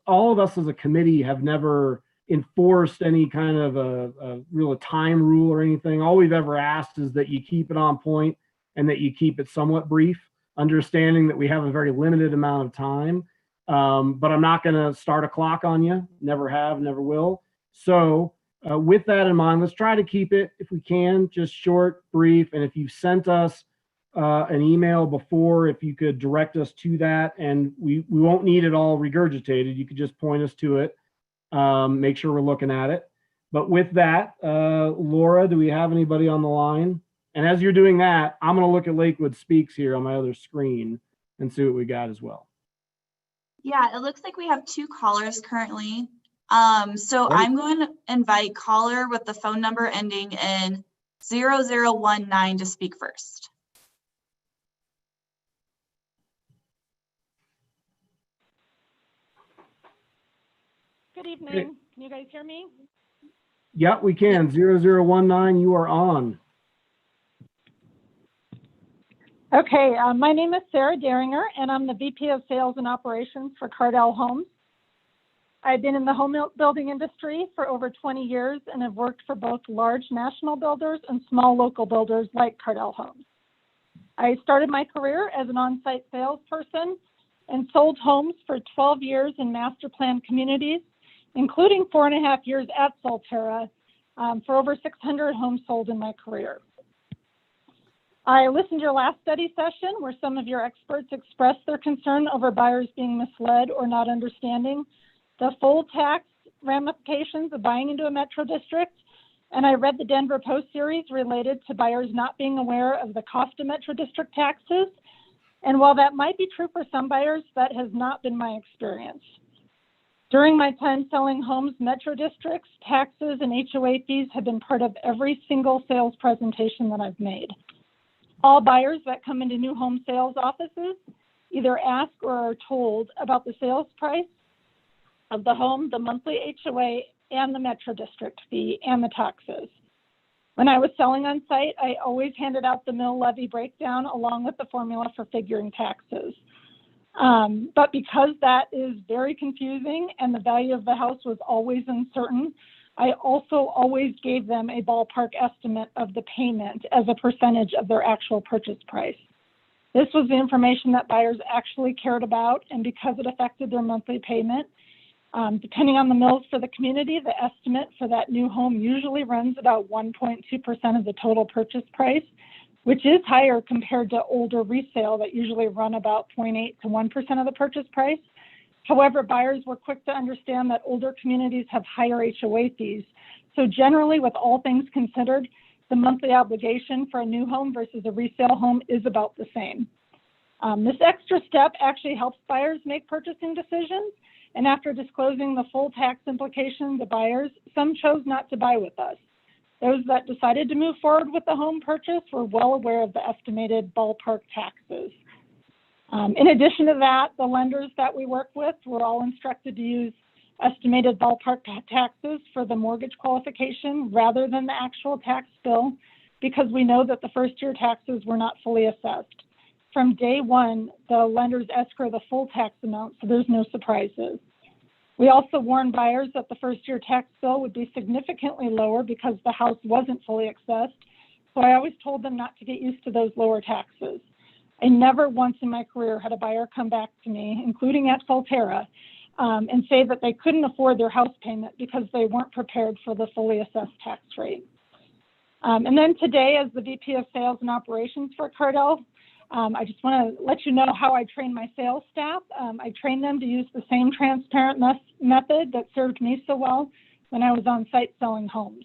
all of us as a committee have never enforced any kind of a real time rule or anything. All we've ever asked is that you keep it on point and that you keep it somewhat brief, understanding that we have a very limited amount of time. But I'm not going to start a clock on you. Never have, never will. So with that in mind, let's try to keep it, if we can, just short, brief. And if you've sent us an email before, if you could direct us to that, and we won't need it all regurgitated. You could just point us to it. Make sure we're looking at it. But with that, Laura, do we have anybody on the line? And as you're doing that, I'm going to look at Lakewood Speaks here on my other screen and see what we got as well. Yeah, it looks like we have 2 callers currently. So I'm going to invite caller with the phone number ending in 0019 to speak first. Good evening. Can you guys hear me? Yeah, we can. 0019, you are on. Okay, my name is Sarah Daringer, and I'm the VP of Sales and Operations for Cardel Homes. I've been in the home building industry for over 20 years and have worked for both large national builders and small local builders like Cardel Homes. I started my career as an on-site salesperson and sold homes for 12 years in master plan communities, including 4.5 years at Solterra, for over 600 homes sold in my career. I listened to your last study session where some of your experts expressed their concern over buyers being misled or not understanding the full tax ramifications of buying into a metro district. And I read the Denver Post series related to buyers not being aware of the cost of metro district taxes. And while that might be true for some buyers, that has not been my experience. During my time selling homes, metro districts, taxes, and HOA fees have been part of every single sales presentation that I've made. All buyers that come into new home sales offices either ask or are told about the sales price of the home, the monthly HOA, and the metro district fee and the taxes. When I was selling on site, I always handed out the mill levy breakdown along with the formula for figuring taxes. But because that is very confusing and the value of the house was always uncertain, I also always gave them a ballpark estimate of the payment as a percentage of their actual purchase price. This was the information that buyers actually cared about, and because it affected their monthly payment, Depending on the mills for the community, the estimate for that new home usually runs about 1.2% of the total purchase price, which is higher compared to older resale that usually run about 0.8 to 1% of the purchase price. However, buyers were quick to understand that older communities have higher HOA fees. So generally, with all things considered, the monthly obligation for a new home versus a resale home is about the same. This extra step actually helps buyers make purchasing decisions. And after disclosing the full tax implications to buyers, some chose not to buy with us. Those that decided to move forward with the home purchase were well aware of the estimated ballpark taxes. In addition to that, the lenders that we work with were all instructed to use estimated ballpark taxes for the mortgage qualification rather than the actual tax bill, because we know that the first year taxes were not fully assessed. From day one, the lenders escrow the full tax amount, so there's no surprises. We also warned buyers that the first year tax bill would be significantly lower because the house wasn't fully assessed, so I always told them not to get used to those lower taxes. I never once in my career had a buyer come back to me, including at Solterra, and say that they couldn't afford their house payment because they weren't prepared for the fully assessed tax rate. And then today, as the VP of Sales and Operations for Cardel, I just want to let you know how I train my sales staff. I train them to use the same transparent method that served me so well when I was on site selling homes.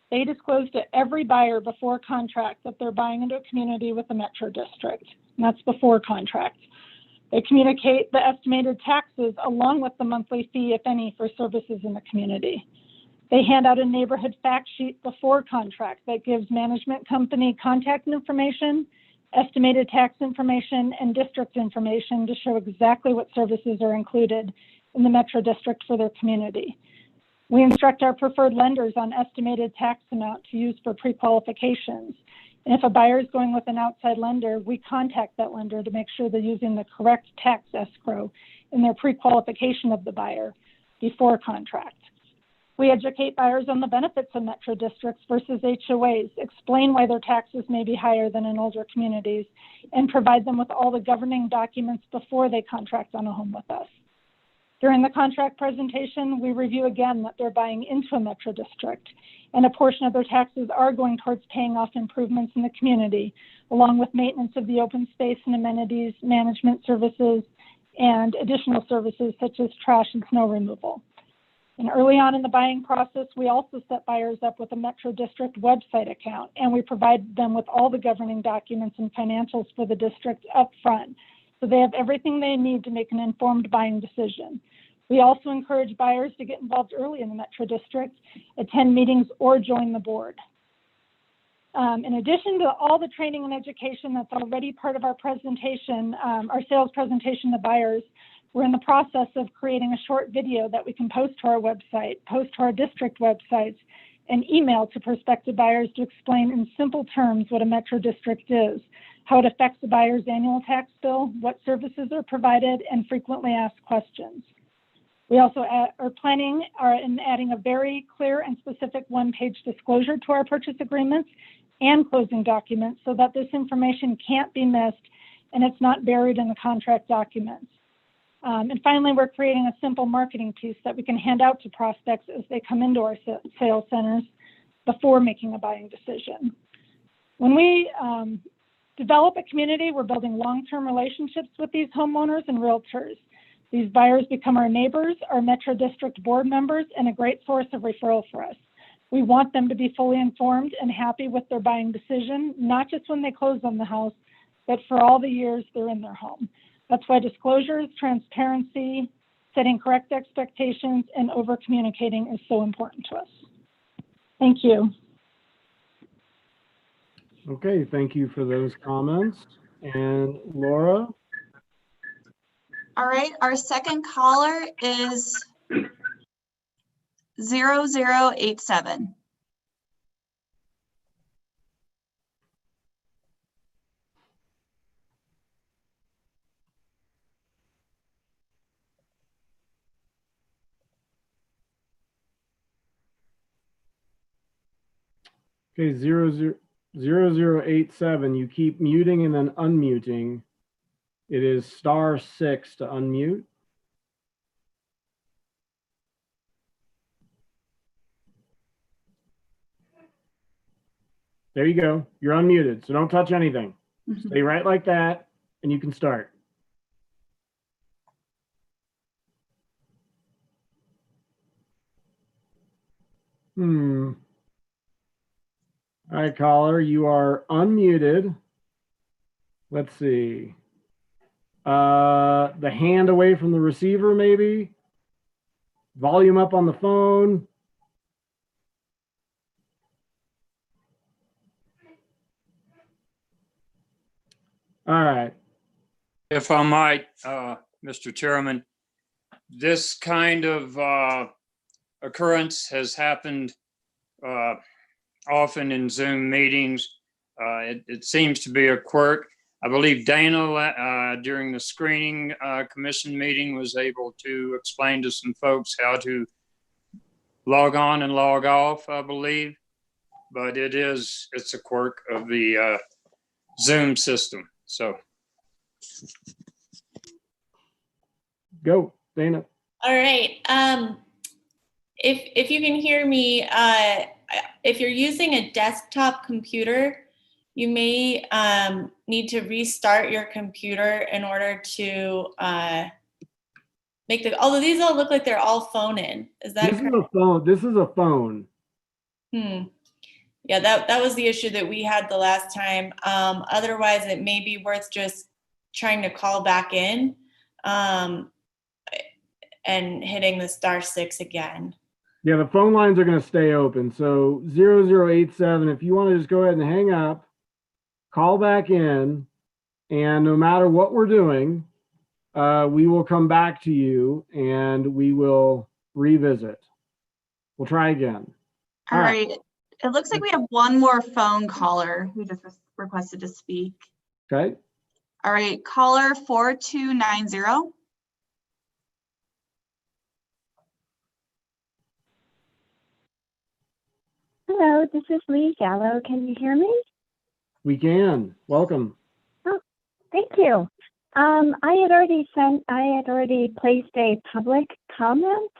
They disclose to every buyer before contract that they're buying into a community with a metro district, and that's before contract. They communicate the estimated taxes along with the monthly fee, if any, for services in the community. They hand out a neighborhood fact sheet before contract that gives management company contact information, estimated tax information, and district information to show exactly what services are included in the metro district for their community. We instruct our preferred lenders on estimated tax amount to use for pre-qualifications. And if a buyer is going with an outside lender, we contact that lender to make sure they're using the correct tax escrow in their pre-qualification of the buyer before contract. We educate buyers on the benefits of metro districts versus HOAs, explain why their taxes may be higher than in older communities, and provide them with all the governing documents before they contract on a home with us. During the contract presentation, we review again that they're buying into a metro district, and a portion of their taxes are going towards paying off improvements in the community, along with maintenance of the open space and amenities, management services, and additional services such as trash and snow removal. And early on in the buying process, we also set buyers up with a Metro District website account, and we provide them with all the governing documents and financials for the district up front, so they have everything they need to make an informed buying decision. We also encourage buyers to get involved early in the Metro District, attend meetings, or join the board. In addition to all the training and education that's already part of our presentation, our sales presentation to buyers, we're in the process of creating a short video that we can post to our website, post to our district websites, and email to prospective buyers to explain in simple terms what a metro district is, how it affects the buyer's annual tax bill, what services are provided, and frequently asked questions. We also are planning on adding a very clear and specific one-page disclosure to our purchase agreements and closing documents so that this information can't be missed and it's not buried in the contract documents. And finally, we're creating a simple marketing piece that we can hand out to prospects as they come into our sales centers before making a buying decision. When we develop a community, we're building long-term relationships with these homeowners and realtors. These buyers become our neighbors, our Metro District board members, and a great source of referral for us. We want them to be fully informed and happy with their buying decision, not just when they close on the house, but for all the years they're in their home. That's why disclosures, transparency, setting correct expectations, and over-communicating is so important to us. Thank you. Okay, thank you for those comments. And Laura? All right, our second caller is 0087. Okay, 0087, you keep muting and then unmuting. It is *6 to unmute. There you go. You're unmuted, so don't touch anything. Stay right like that, and you can start. All right, caller, you are unmuted. Let's see. The hand away from the receiver, maybe. Volume up on the phone. All right. If I might, Mr. Chairman, this kind of occurrence has happened often in Zoom meetings. It seems to be a quirk. I believe Dana, during the screening commission meeting, was able to explain to some folks how to log on and log off, I believe. But it's a quirk of the Zoom system. So. Go, Dana. All right. If you can hear me, if you're using a desktop computer, you may need to restart your computer in order to make although these all look like they're all phone in. Is that correct? This is a phone. This is a phone. Yeah, that was the issue that we had the last time. Otherwise, it may be worth just trying to call back in and hitting the *6 again. Yeah, the phone lines are going to stay open. So 0087, if you want to just go ahead and hang up, call back in, and no matter what we're doing, we will come back to you and we will revisit. We'll try again. All right. It looks like we have one more phone caller who just requested to speak. Okay. All right, caller 4290. Hello, this is Lee Gallo. Can you hear me? We can. Welcome. Oh, thank you. I had already placed a public comment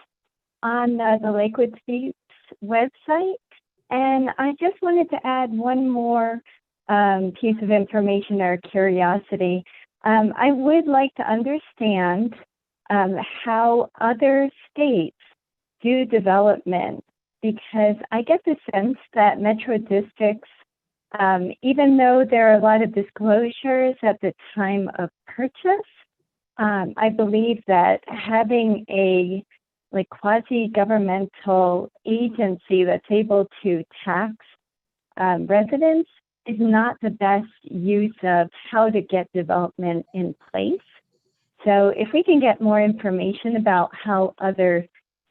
on the Lakewood Speaks website, and I just wanted to add one more piece of information or curiosity. I would like to understand how other states do development, because I get the sense that metro districts, even though there are a lot of disclosures at the time of purchase, I believe that having a quasi-governmental agency that's able to tax residents is not the best use of how to get development in place. So if we can get more information about how other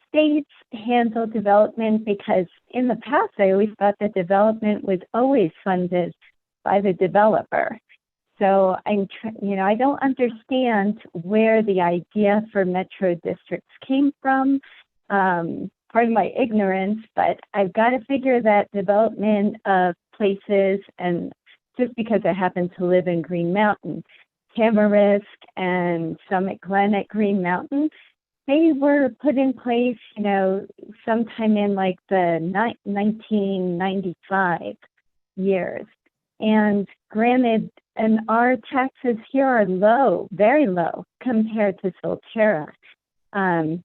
states handle development, because in the past, I always thought that development was always funded by the developer. So I don't understand where the idea for metro districts came from. Pardon my ignorance, but I've got to figure that development of places, and just because I happen to live in Green Mountain, Tamarisk and Summit Glen at Green Mountain, they were put in place, sometime in like the 1995 years. And granted, and our taxes here are low, very low compared to Solterra. And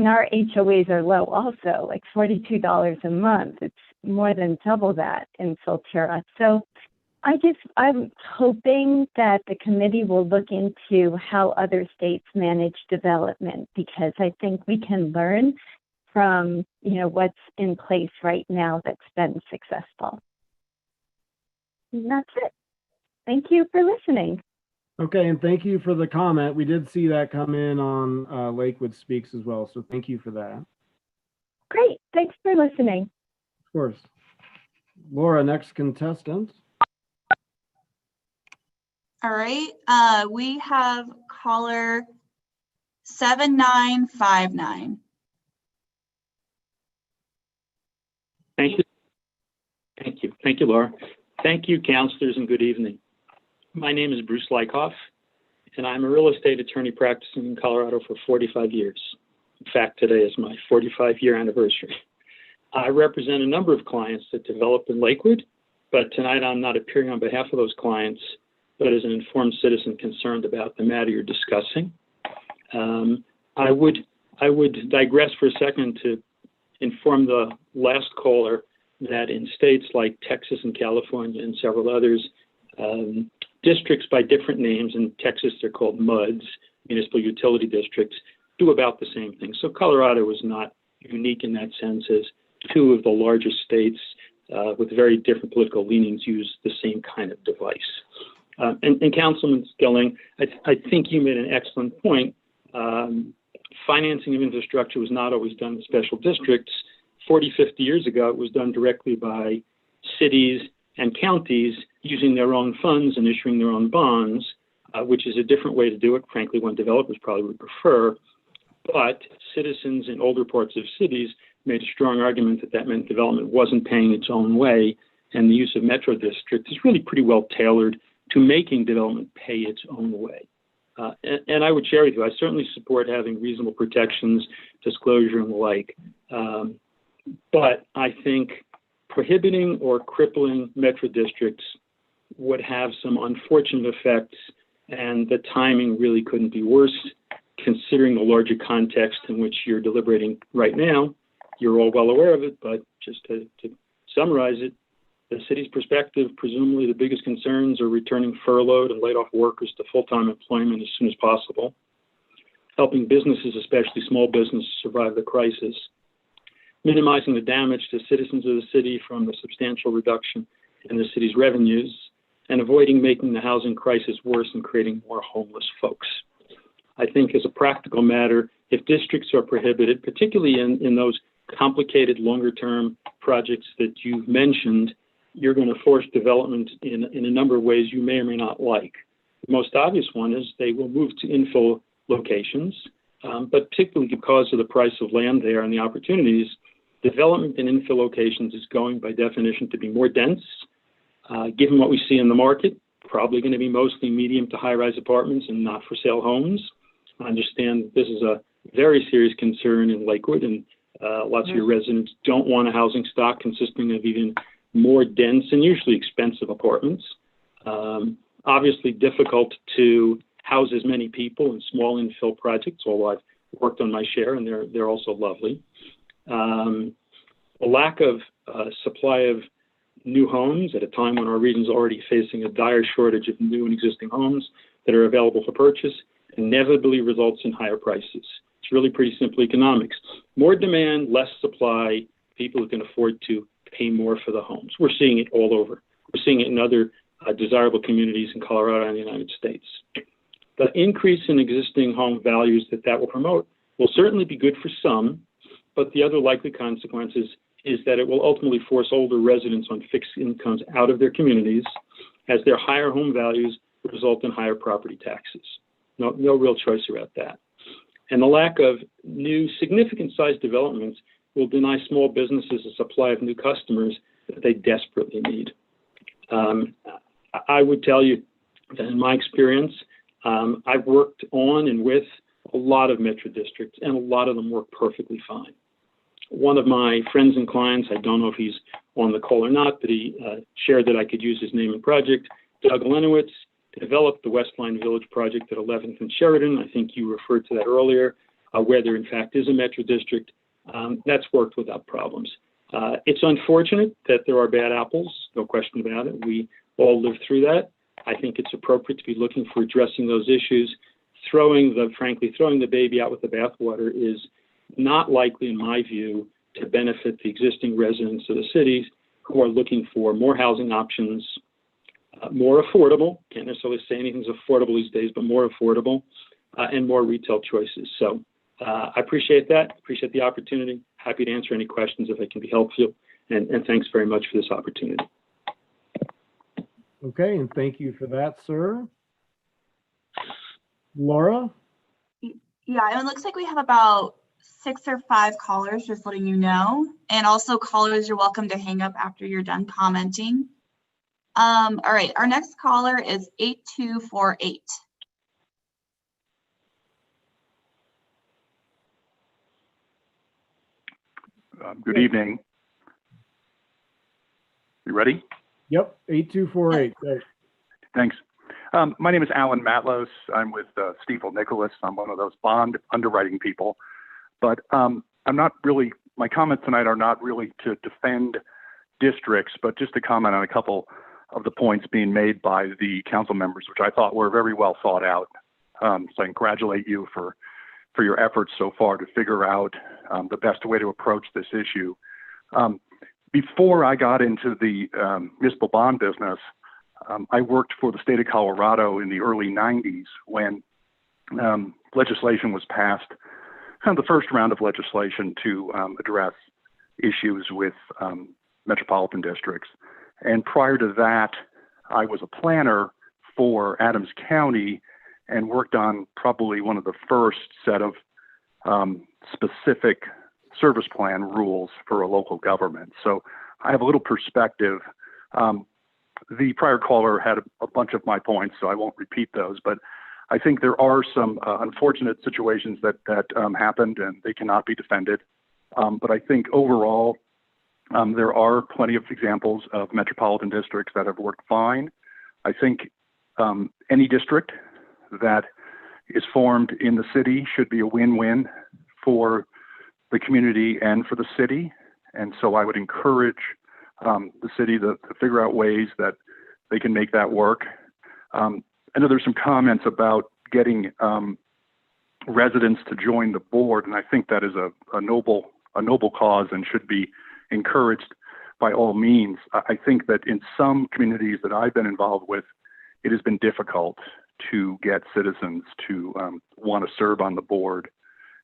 our HOAs are low also, like $42 a month. It's more than double that in Solterra. So I'm hoping that the committee will look into how other states manage development, because I think we can learn from, what's in place right now that's been successful. And that's it. Thank you for listening. Okay, and thank you for the comment. We did see that come in on Lakewood Speaks as well, so thank you for that. Great, thanks for listening. Of course. Laura, next contestant. All right, we have caller 7959. Thank you. Thank you. Thank you, Laura. Thank you, counselors, and good evening. My name is Bruce Lykoff, and I'm a real estate attorney practicing in Colorado for 45 years. In fact, today is my 45-year anniversary. I represent a number of clients that develop in Lakewood, but tonight I'm not appearing on behalf of those clients, but as an informed citizen concerned about the matter you're discussing. I would digress for a second to inform the last caller that in states like Texas and California and several others, districts by different names, in Texas they're called MUDs, municipal utility districts, do about the same thing. So Colorado is not unique in that sense, as two of the largest states with very different political leanings use the same kind of device. And Councilman Skilling, I think you made an excellent point. Financing of infrastructure was not always done in special districts. 40, 50 years ago, it was done directly by cities and counties using their own funds and issuing their own bonds, which is a different way to do it, frankly, one developers probably would prefer. But citizens in older parts of cities made a strong argument that that meant development wasn't paying its own way, and the use of metro districts is really pretty well tailored to making development pay its own way. And I would share with you, I certainly support having reasonable protections, disclosure and the like. But I think prohibiting or crippling metro districts would have some unfortunate effects, and the timing really couldn't be worse, considering the larger context in which you're deliberating right now. You're all well aware of it, but just to summarize it, the city's perspective, presumably the biggest concerns are returning furloughed and laid off workers to full-time employment as soon as possible, helping businesses, especially small businesses, survive the crisis, minimizing the damage to citizens of the city from the substantial reduction in the city's revenues, and avoiding making the housing crisis worse and creating more homeless folks. I think as a practical matter, if districts are prohibited, particularly in those complicated longer-term projects that you've mentioned, you're going to force development in a number of ways you may or may not like. The most obvious one is they will move to infill locations, but particularly because of the price of land there and the opportunities, development in infill locations is going by definition to be more dense. Given what we see in the market, probably going to be mostly medium to high-rise apartments and not for sale homes. I understand this is a very serious concern in Lakewood, and lots of your residents don't want a housing stock consisting of even more dense and usually expensive apartments. Obviously difficult to house as many people in small infill projects, although I've worked on my share and they're also lovely. A lack of supply of new homes at a time when our region is already facing a dire shortage of new and existing homes that are available for purchase inevitably results in higher prices. It's really pretty simple economics. More demand, less supply, people who can afford to pay more for the homes. We're seeing it all over. We're seeing it in other desirable communities in Colorado and the United States. The increase in existing home values that will promote will certainly be good for some, but the other likely consequences is that it will ultimately force older residents on fixed incomes out of their communities, as their higher home values result in higher property taxes. No real choice about that. And the lack of new significant sized developments will deny small businesses a supply of new customers that they desperately need. I would tell you that in my experience, I've worked on and with a lot of metro districts, and a lot of them work perfectly fine. One of my friends and clients, I don't know if he's on the call or not, but he shared that I could use his name and project, Doug Lenowitz, developed the Westline Village project at 11th and Sheridan. I think you referred to that earlier, where there in fact is a metro district. That's worked without problems. It's unfortunate that there are bad apples, no question about it. We all live through that. I think it's appropriate to be looking for addressing those issues. Frankly, throwing the baby out with the bathwater is not likely, in my view, to benefit the existing residents of the cities who are looking for more housing options, more affordable, can't necessarily say anything's affordable these days, but more affordable, and more retail choices. So I appreciate that, appreciate the opportunity. Happy to answer any questions if I can be helpful, and thanks very much for this opportunity. Okay, and thank you for that, sir. Laura? Yeah, it looks like we have about 6 or 5 callers, just letting you know. And also callers, you're welcome to hang up after you're done commenting. All right, our next caller is 8248. Good evening. You ready? Yep, 8248. Great. Thanks. My name is Alan Matlos. I'm with Stifel Nicholas. I'm one of those bond underwriting people. But I'm not really, my comments tonight are not really to defend districts, but just to comment on a couple of the points being made by the council members, which I thought were very well thought out. So I congratulate you for your efforts so far to figure out the best way to approach this issue. Before I got into the municipal bond business, I worked for the state of Colorado in the early 90s when legislation was passed, kind of the first round of legislation to address issues with metropolitan districts. And prior to that, I was a planner for Adams County and worked on probably one of the first set of specific service plan rules for a local government. So I have a little perspective. The prior caller had a bunch of my points, so I won't repeat those, but I think there are some unfortunate situations that happened and they cannot be defended. But I think overall, there are plenty of examples of metropolitan districts that have worked fine. I think any district that is formed in the city should be a win-win for the community and for the city. And so I would encourage the city to figure out ways that they can make that work. I know there's some comments about getting residents to join the board, and I think that is a noble cause and should be encouraged by all means. I think that in some communities that I've been involved with, it has been difficult to get citizens to want to serve on the board.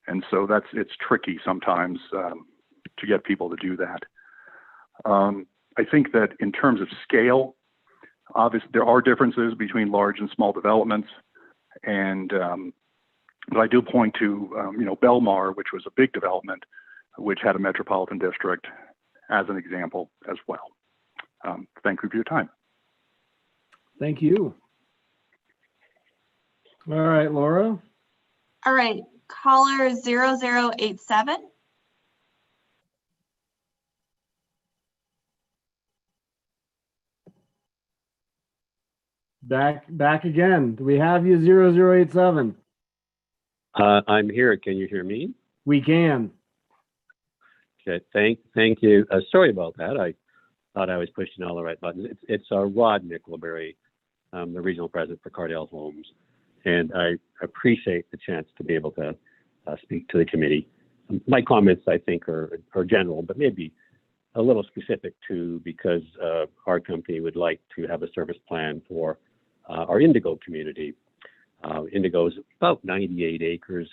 And so it's tricky sometimes to get people to do that. I think that in terms of scale, obviously there are differences between large and small developments. And but I do point to, Belmar, which was a big development, which had a metropolitan district as an example as well. Thank you for your time. Thank you. All right, Laura. All right, caller 0087. Back again. Do we have you 0087? I'm here. Can you hear me? We can. Okay. Thank you. Sorry about that. I thought I was pushing all the right buttons. It's Rod Nickelberry, the regional president for Cardel Homes, and I appreciate the chance to be able to speak to the committee. My comments, I think, are general, but maybe a little specific too, because our company would like to have a service plan for our Indigo community. Indigo is about 98 acres,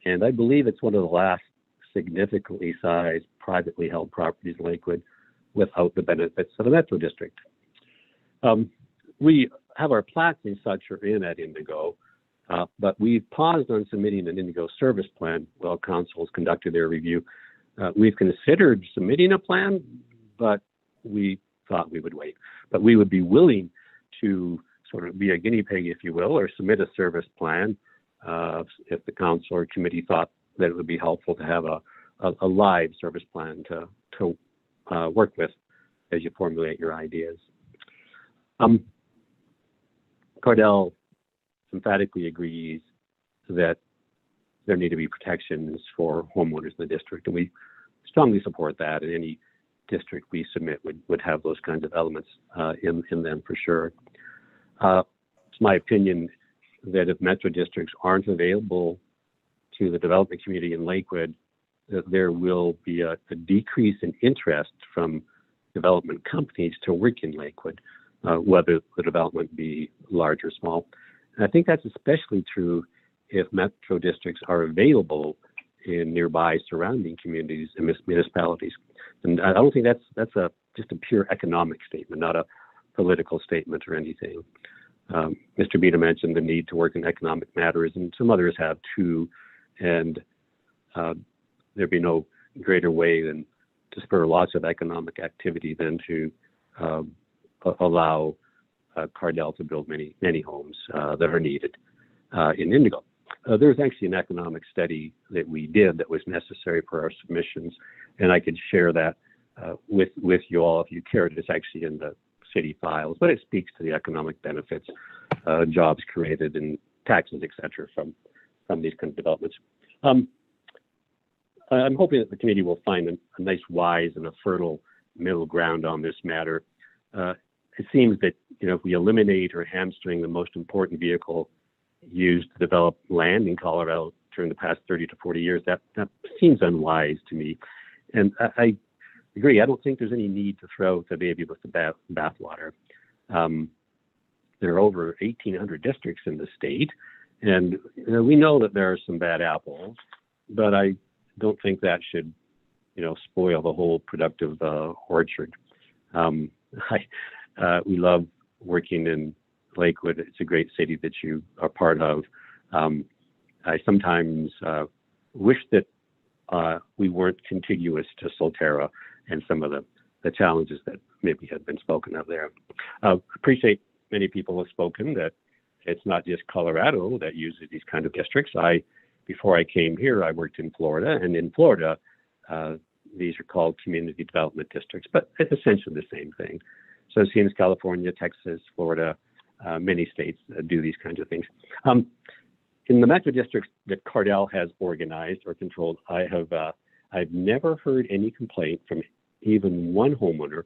and I believe it's one of the last significantly sized privately held properties in Lakewood without the benefits of a metro district. We have our plats and such are in at Indigo, but we've paused on submitting an Indigo service plan while council has conducted their review. We've considered submitting a plan, but we thought we would wait. But we would be willing to sort of be a guinea pig, if you will, or submit a service plan if the council or committee thought that it would be helpful to have a live service plan to work with as you formulate your ideas. Cardel emphatically agrees that there need to be protections for homeowners in the district, and we strongly support that, and any district we submit would have those kinds of elements in them for sure. It's my opinion that if metro districts aren't available to the development community in Lakewood, that there will be a decrease in interest from development companies to work in Lakewood, whether the development be large or small. And I think that's especially true if metro districts are available in nearby surrounding communities and municipalities. And I don't think that's just a pure economic statement, not a political statement or anything. Mr. Beta mentioned the need to work in economic matters, and some others have too. And there'd be no greater way than to spur lots of economic activity than to allow Cardel to build many homes that are needed in Indigo. There's actually an economic study that we did that was necessary for our submissions, and I could share that with you all if you care. It's actually in the city files, but it speaks to the economic benefits, jobs created, and taxes, etc., from these kind of developments. I'm hoping that the committee will find a nice, wise, and a fertile middle ground on this matter. It seems that if we eliminate or hamstring the most important vehicle used to develop land in Colorado during the past 30 to 40 years, that seems unwise to me. And I agree. I don't think there's any need to throw the baby with the bathwater. There are over 1,800 districts in the state, and we know that there are some bad apples, but I don't think that should, spoil the whole productive orchard. We love working in Lakewood. It's a great city that you are part of. I sometimes wish that we weren't contiguous to Solterra and some of the challenges that maybe have been spoken of there. Appreciate many people have spoken that it's not just Colorado that uses these kind of districts. Before I came here, I worked in Florida, and in Florida, these are called community development districts, but it's essentially the same thing. So it seems California, Texas, Florida, many states do these kinds of things. In the metro districts that Cardel has organized or controlled, I've never heard any complaint from even one homeowner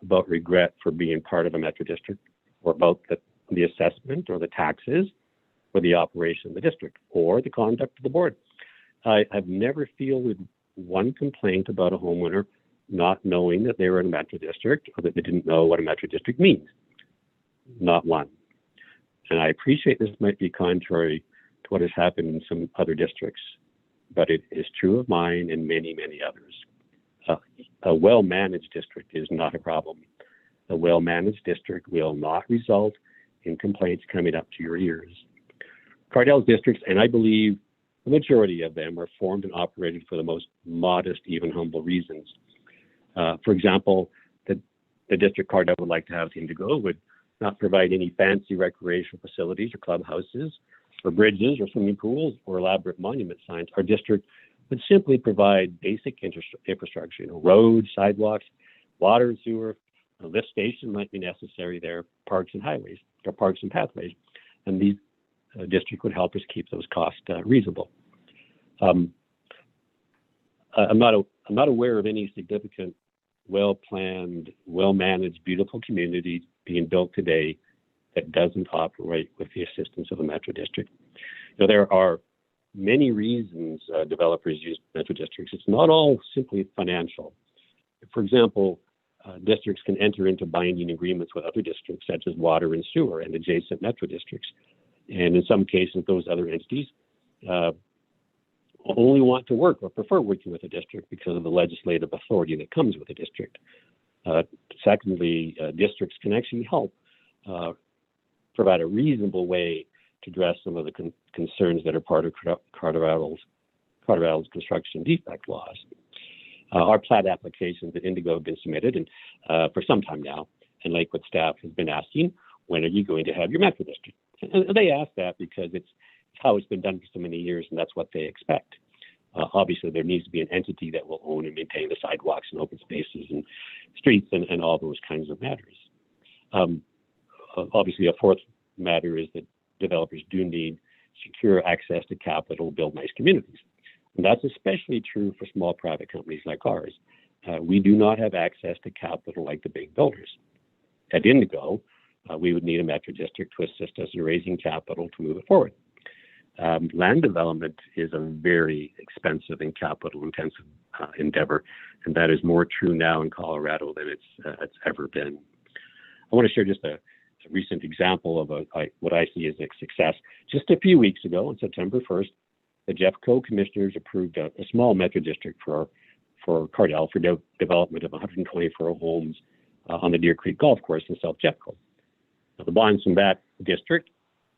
about regret for being part of a metro district, or about the assessment or the taxes or the operation of the district or the conduct of the board. I've never fielded one complaint about a homeowner not knowing that they were in a metro district or that they didn't know what a metro district means. Not one. And I appreciate this might be contrary to what has happened in some other districts, but it is true of mine and many, many others. A well-managed district is not a problem. A well-managed district will not result in complaints coming up to your ears. Cardel's districts, and I believe the majority of them, are formed and operated for the most modest, even humble reasons. For example, the district Cardel would like to have Indigo would not provide any fancy recreational facilities or clubhouses or bridges or swimming pools or elaborate monument signs. Our district would simply provide basic infrastructure, roads, sidewalks, water and sewer. A lift station might be necessary there, parks and highways, or parks and pathways. And these district would help us keep those costs reasonable. I'm not aware of any significant, well-planned, well-managed, beautiful community being built today that doesn't operate with the assistance of a metro district. There are many reasons developers use metro districts. It's not all simply financial. For example, districts can enter into binding agreements with other districts, such as water and sewer and adjacent metro districts. And in some cases, those other entities only want to work or prefer working with a district because of the legislative authority that comes with a district. Secondly, districts can actually help provide a reasonable way to address some of the concerns that are part of Cardell's construction defect laws. Our plat applications at Indigo have been submitted and for some time now, and Lakewood staff has been asking, when are you going to have your metro district? And they ask that because it's how it's been done for so many years, and that's what they expect. Obviously, there needs to be an entity that will own and maintain the sidewalks and open spaces and streets and all those kinds of matters. Obviously, a fourth matter is that developers do need secure access to capital to build nice communities. And that's especially true for small private companies like ours. We do not have access to capital like the big builders. At Indigo, we would need a metro district to assist us in raising capital to move it forward. Land development is a very expensive and capital-intensive endeavor, and that is more true now in Colorado than it's ever been. I want to share just a recent example of what I see as a success. Just a few weeks ago, on September 1st, the Jeffco commissioners approved a small metro district for Cardel for development of 124 homes on the Deer Creek Golf Course in South Jeffco. Now, the bonds from that district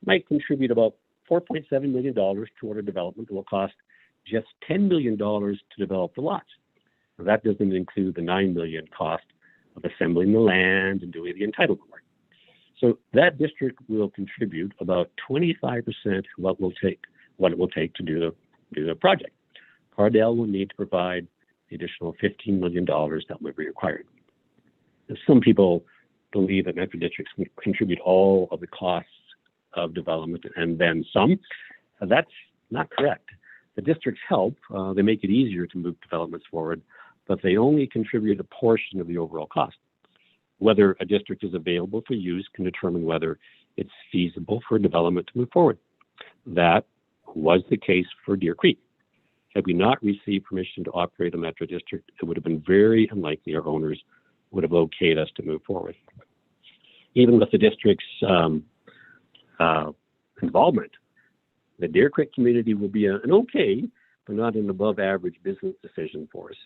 might contribute about $4.7 million toward a development that will cost just $10 million to develop the lots. Now, that doesn't include the $9 million cost of assembling the land and doing the entitlement work. So that district will contribute about 25% of what it will take to do the project. Cardel will need to provide the additional $15 million that would be required. And some people believe that metro districts can contribute all of the costs of development and then some. That's not correct. The districts help, they make it easier to move developments forward, but they only contribute a portion of the overall cost. Whether a district is available for use can determine whether it's feasible for development to move forward. That was the case for Deer Creek. Had we not received permission to operate a metro district, it would have been very unlikely our owners would have okayed us to move forward. Even with the district's involvement, the Deer Creek community will be an okay, but not an above average business decision for us.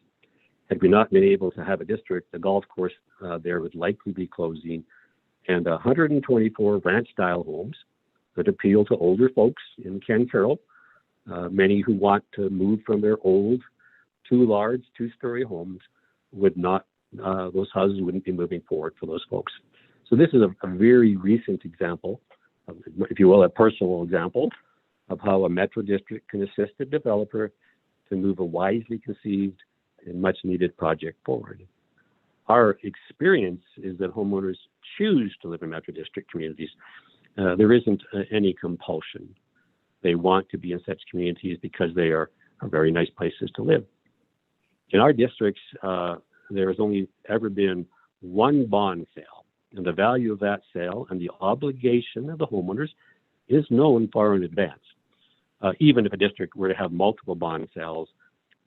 Had we not been able to have a district, the golf course there would likely be closing, and 124 ranch-style homes that appeal to older folks in Ken Carroll, many who want to move from their old, too large, two-story homes, would not, those houses wouldn't be moving forward for those folks. So this is a very recent example, if you will, a personal example of how a metro district can assist a developer to move a wisely conceived and much needed project forward. Our experience is that homeowners choose to live in metro district communities. There isn't any compulsion. They want to be in such communities because they are very nice places to live. In our districts, there has only ever been one bond sale, and the value of that sale and the obligation of the homeowners is known far in advance. Even if a district were to have multiple bond sales,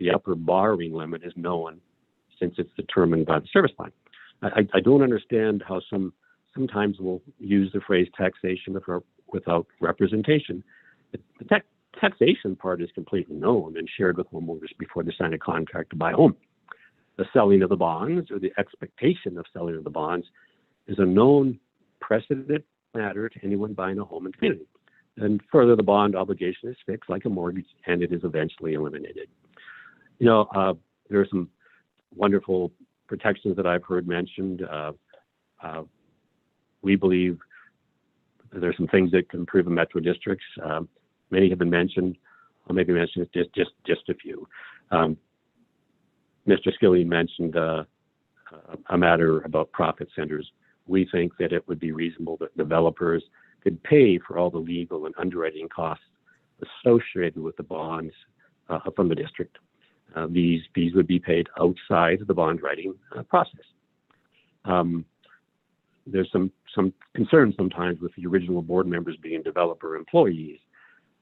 the upper borrowing limit is known since it's determined by the service line. I don't understand how sometimes we'll use the phrase taxation without representation. The taxation part is completely known and shared with homeowners before they sign a contract to buy a home. The selling of the bonds or the expectation of selling of the bonds is a known precedent matter to anyone buying a home in the community. And further, the bond obligation is fixed like a mortgage, and it is eventually eliminated. You know, there are some wonderful protections that I've heard mentioned. We believe there's some things that can improve in metro districts. Many have been mentioned. I'll maybe mention just a few. Mr. Skilly mentioned a matter about profit centers. We think that it would be reasonable that developers could pay for all the legal and underwriting costs associated with the bonds from the district. These fees would be paid outside of the bond writing process. There's some concern sometimes with the original board members being developer employees.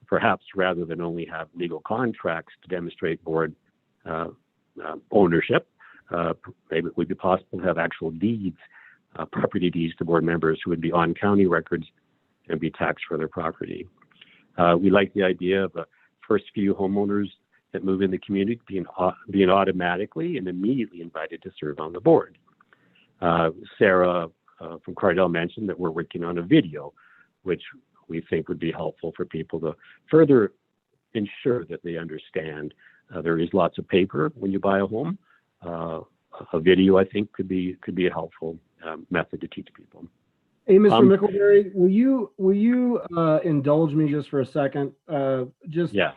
Perhaps rather than only have legal contracts to demonstrate board ownership, maybe it would be possible to have actual deeds, property deeds to board members who would be on county records and be taxed for their property. We like the idea of the first few homeowners that move in the community being automatically and immediately invited to serve on the board. Sarah from Cardel mentioned that we're working on a video, which we think would be helpful for people to further ensure that they understand. There is lots of paper when you buy a home. A video, I think, could be a helpful method to teach people. Hey, Mr. Mickleberry, will you indulge me just for a second? Yeah.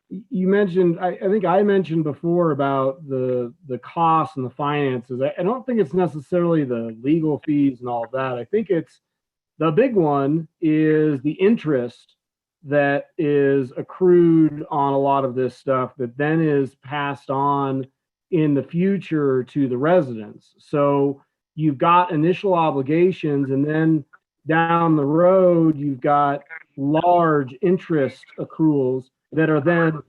You mentioned, I think I mentioned before about the costs and the finances. I don't think it's necessarily the legal fees and all of that. I think it's the big one is the interest that is accrued on a lot of this stuff that then is passed on in the future to the residents. So you've got initial obligations, and then down the road, you've got large interest accruals that are then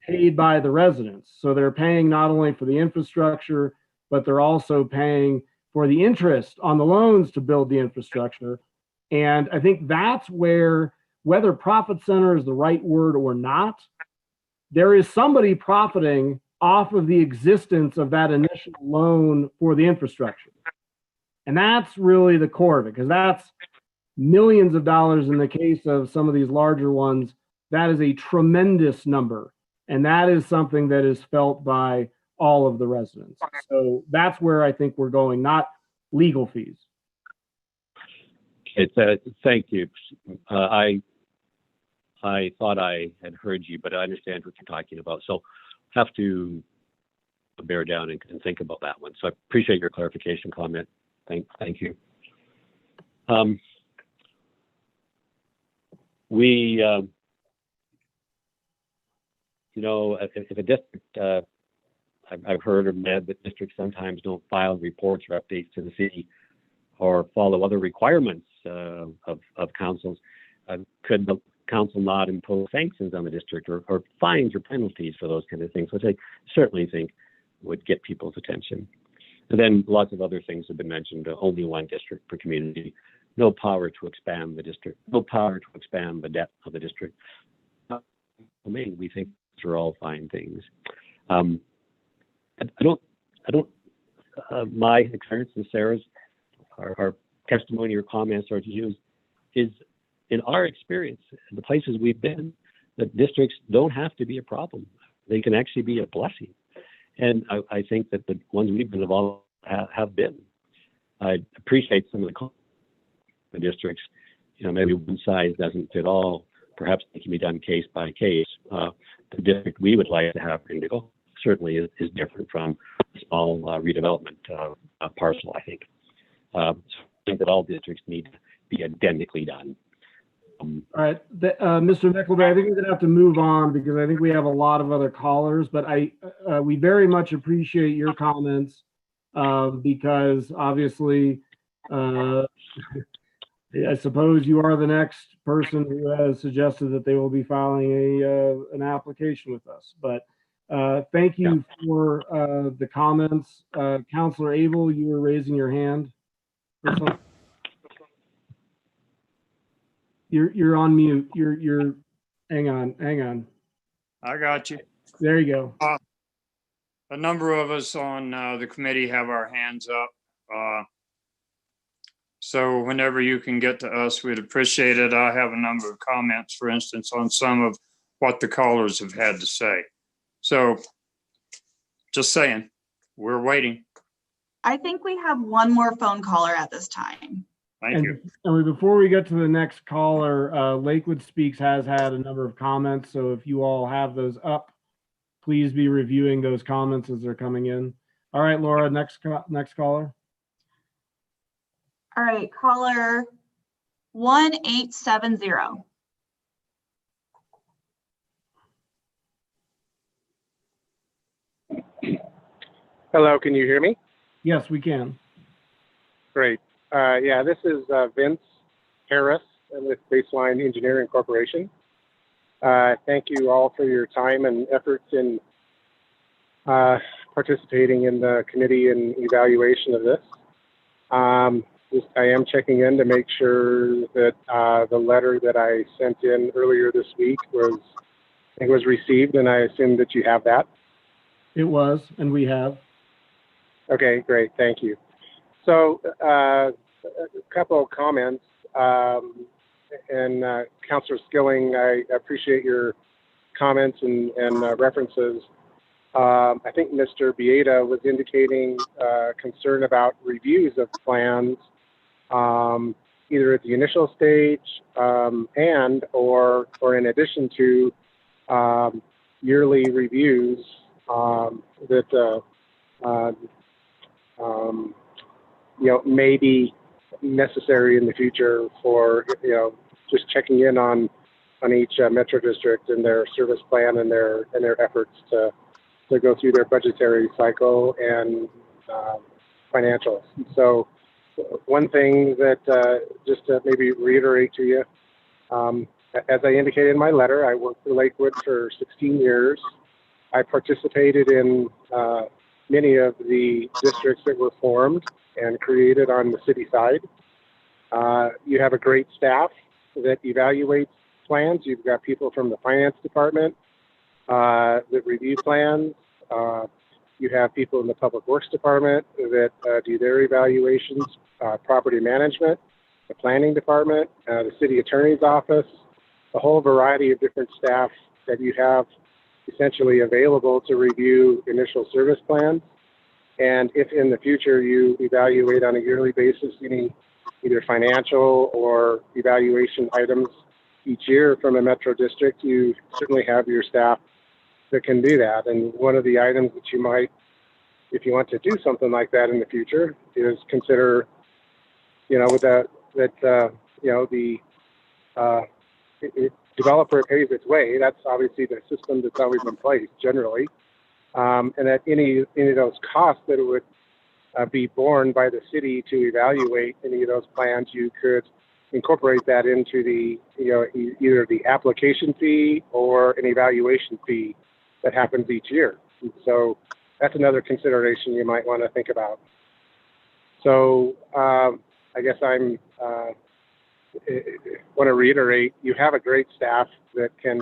paid by the residents. So they're paying not only for the infrastructure, but they're also paying for the interest on the loans to build the infrastructure. And I think that's where, whether profit center is the right word or not, there is somebody profiting off of the existence of that initial loan for the infrastructure. And that's really the core of it, because that's millions of dollars in the case of some of these larger ones. That is a tremendous number. And that is something that is felt by all of the residents. So that's where I think we're going, not legal fees. Thank you. I thought I had heard you, but I understand what you're talking about. So have to bear down and think about that one. So I appreciate your clarification comment. Thank you. If a district, I've heard or read that districts sometimes don't file reports or updates to the city or follow other requirements of councils. Could the council not impose sanctions on the district or fines or penalties for those kind of things, which I certainly think would get people's attention? And then lots of other things have been mentioned. Only one district per community, no power to expand the district, no power to expand the depth of the district. We think these are all fine things. My experience and Sarah's, our testimony or comments or to use is, in our experience, the places we've been, the districts don't have to be a problem. They can actually be a blessing. And I think that the ones we've been involved have been. I appreciate some of the districts, maybe one size doesn't fit all. Perhaps it can be done case by case. The district we would like to have Indigo certainly is different from a small redevelopment parcel, I think. So I think that all districts need to be identically done. All right, Mr. Nickelberry, I think we're going to have to move on because I think we have a lot of other callers, but we very much appreciate your comments because obviously, I suppose you are the next person who has suggested that they will be filing an application with us. But thank you for the comments. Councilor Abel, you were raising your hand. You're on mute. You're hang on. I got you. There you go. A number of us on the committee have our hands up. So whenever you can get to us, we'd appreciate it. I have a number of comments, for instance, on some of what the callers have had to say. So just saying, we're waiting. I think we have one more phone caller at this time. Thank you. And before we get to the next caller, Lakewood Speaks has had a number of comments. So if you all have those up, please be reviewing those comments as they're coming in. All right, Laura, next caller. All right, caller 1870. Hello, can you hear me? Yes, we can. Great. Yeah, this is Vince Harris with Baseline Engineering Corporation. Thank you all for your time and efforts in participating in the committee and evaluation of this. I am checking in to make sure that the letter that I sent in earlier this week was received, and I assume that you have that. It was, and we have. Okay, great. Thank you. So a couple of comments. And Councilor Skilling, I appreciate your comments and references. I think Mr. Bieda was indicating concern about reviews of plans, either at the initial stage and or in addition to yearly reviews that may be necessary in the future for just checking in on each metro district and their service plan and their efforts to go through their budgetary cycle and financials. So one thing that just to maybe reiterate to you, as I indicated in my letter, I worked for Lakewood for 16 years. I participated in many of the districts that were formed and created on the city side. You have a great staff that evaluates plans. You've got people from the finance department that review plans. You have people in the public works department that do their evaluations, property management, the planning department, the city attorney's office, a whole variety of different staff that you have essentially available to review initial service plans. And if in the future you evaluate on a yearly basis any either financial or evaluation items each year from a metro district, you certainly have your staff that can do that. And one of the items that you might if you want to do something like that in the future, is consider, with the developer pays its way. That's obviously the system that's always in place generally, and that any of those costs that it would be borne by the city to evaluate any of those plans, you could incorporate that into the either the application fee or an evaluation fee that happens each year. And so that's another consideration you might want to think about. So I guess I'm want to reiterate, you have a great staff that can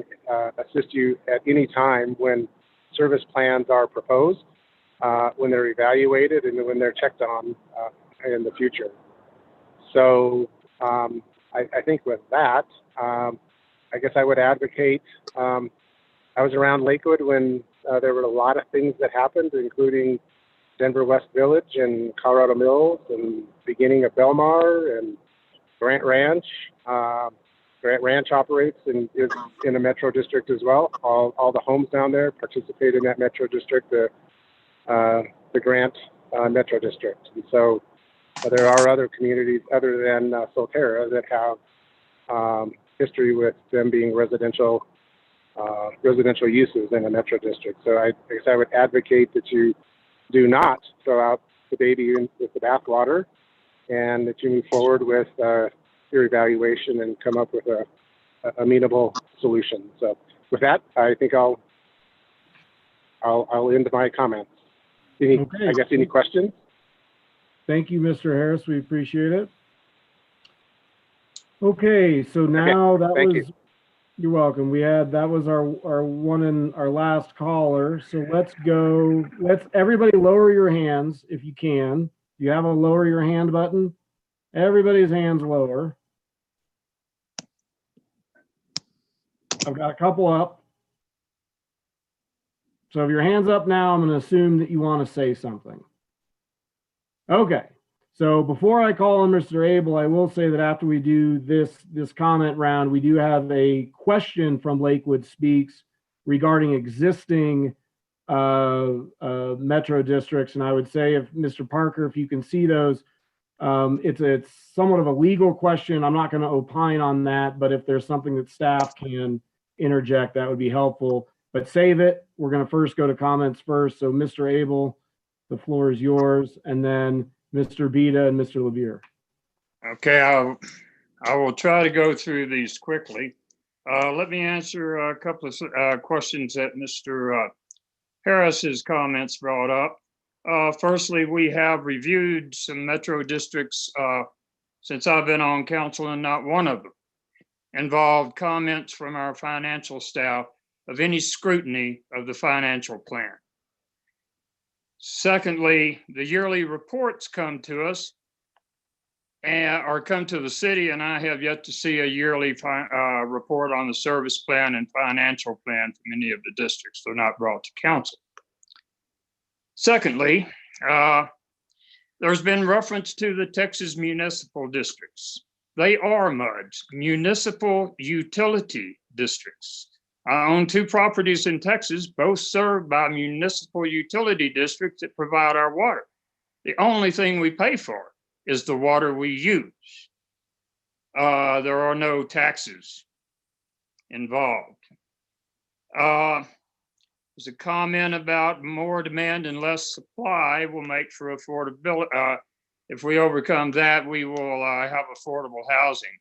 assist you at any time when service plans are proposed, when they're evaluated, and when they're checked on in the future. So I think with that, I guess I would advocate, I was around Lakewood when there were a lot of things that happened, including Denver West Village and Colorado Mills and beginning of Belmar and Grant Ranch. Grant Ranch operates and is in a metro district as well. All the homes down there participate in that metro district, the Grant metro district. And so there are other communities other than Solterra that have history with them being residential uses in a metro district. So I guess I would advocate that you do not throw out the baby with the bathwater, and that you move forward with your evaluation and come up with a amenable solution. So with that, I think I'll end my comments. Any questions? Thank you, Mr. Harris. We appreciate it. Okay, so now you're welcome. That was our last caller. So let's everybody lower your hands if you can. Do you have a lower your hand button? Everybody's hands lower. I've got a couple up. So if your hand's up now, I'm going to assume that you want to say something. Okay. So before I call on Mr. Abel, I will say that after we do this comment round, we do have a question from Lakewood Speaks regarding existing metro districts. And I would say, if Mr. Parker, if you can see those, it's somewhat of a legal question. I'm not going to opine on that, but if there's something that staff can interject, that would be helpful. But save it. We're going to first go to comments first. So Mr. Abel, the floor is yours, and then Mr. Beta and Mr. Levere. Okay, I will try to go through these quickly. Let me answer a couple of questions that Mr. Harris's comments brought up. Firstly, we have reviewed some metro districts since I've been on council, and not one of them involved comments from our financial staff of any scrutiny of the financial plan. Secondly, the yearly reports come to us or come to the city, and I have yet to see a yearly report on the service plan and financial plan from any of the districts. They're not brought to council. Secondly, there's been reference to the Texas municipal districts. They are MUDs, municipal utility districts. I own 2 properties in Texas, both served by municipal utility districts that provide our water. The only thing we pay for is the water we use. There are no taxes involved. There's a comment about more demand and less supply will make for affordability. If we overcome that, we will have affordable housing.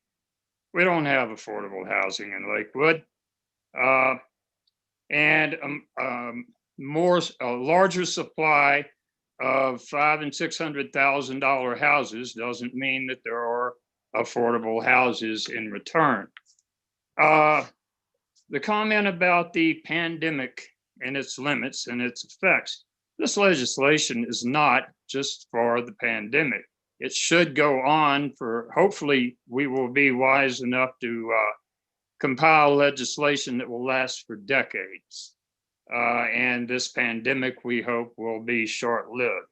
We don't have affordable housing in Lakewood. And a larger supply of $500,000 and $600,000 houses doesn't mean that there are affordable houses in return. The comment about the pandemic and its limits and its effects. This legislation is not just for the pandemic. It should go on for, hopefully we will be wise enough to compile legislation that will last for decades. And this pandemic, we hope, will be short-lived.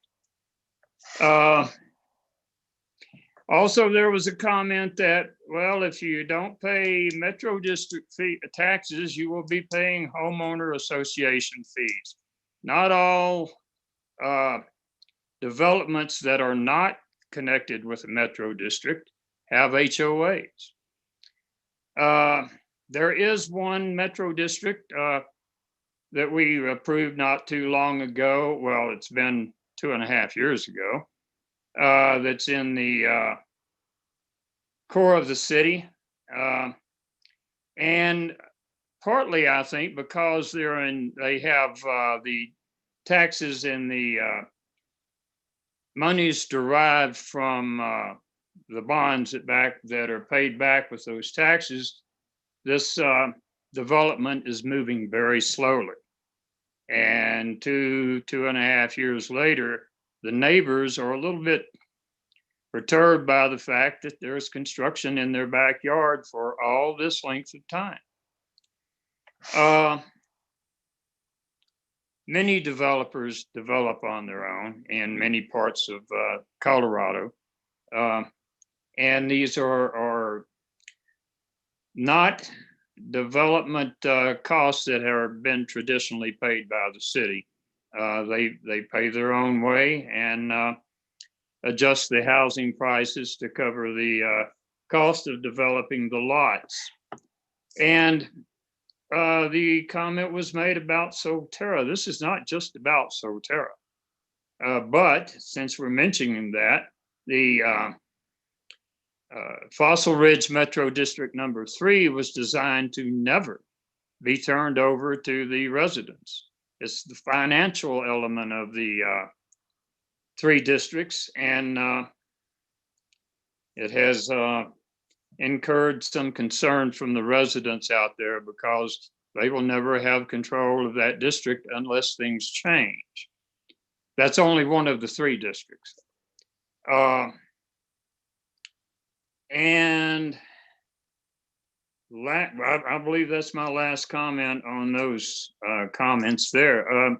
Also, there was a comment that, well, if you don't pay Metro District taxes, you will be paying homeowner association fees. Not all developments that are not connected with the metro district have HOAs. There is one metro district that we approved not too long ago. Well, it's been 2.5 years ago. That's in the core of the city. And partly, I think, because they have the taxes and the monies derived from the bonds that are paid back with those taxes. This development is moving very slowly. And 2.5 years later, the neighbors are a little bit perturbed by the fact that there's construction in their backyard for all this length of time. Many developers develop on their own in many parts of Colorado. And these are not development costs that have been traditionally paid by the city. They pay their own way and adjust the housing prices to cover the cost of developing the lots. And the comment was made about Soterra. This is not just about Soterra. But since we're mentioning that, the Fossil Ridge Metro District number 3 was designed to never be turned over to the residents. It's the financial element of the 3 districts, and it has incurred some concern from the residents out there because they will never have control of that district unless things change. That's only one of the 3 districts. And I believe that's my last comment on those comments there.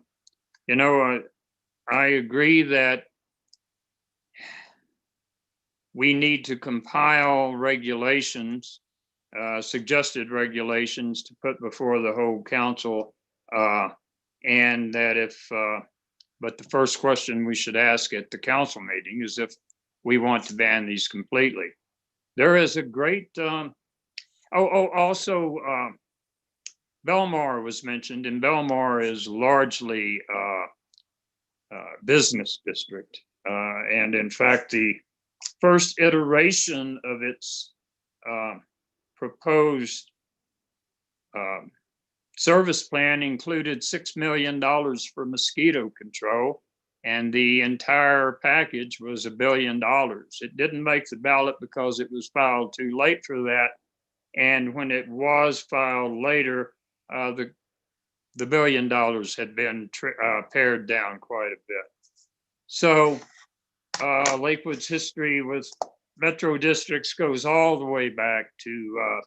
You know, I agree that we need to compile regulations, suggested regulations to put before the whole council. And that but the first question we should ask at the council meeting is if we want to ban these completely. There is a great, also Belmar was mentioned, and Belmar is largely business district. And in fact, the first iteration of its proposed service plan included $6 million for mosquito control, and the entire package was $1 billion. It didn't make the ballot because it was filed too late for that. And when it was filed later, the $1 billion had been pared down quite a bit. So Lakewood's history with metro districts goes all the way back to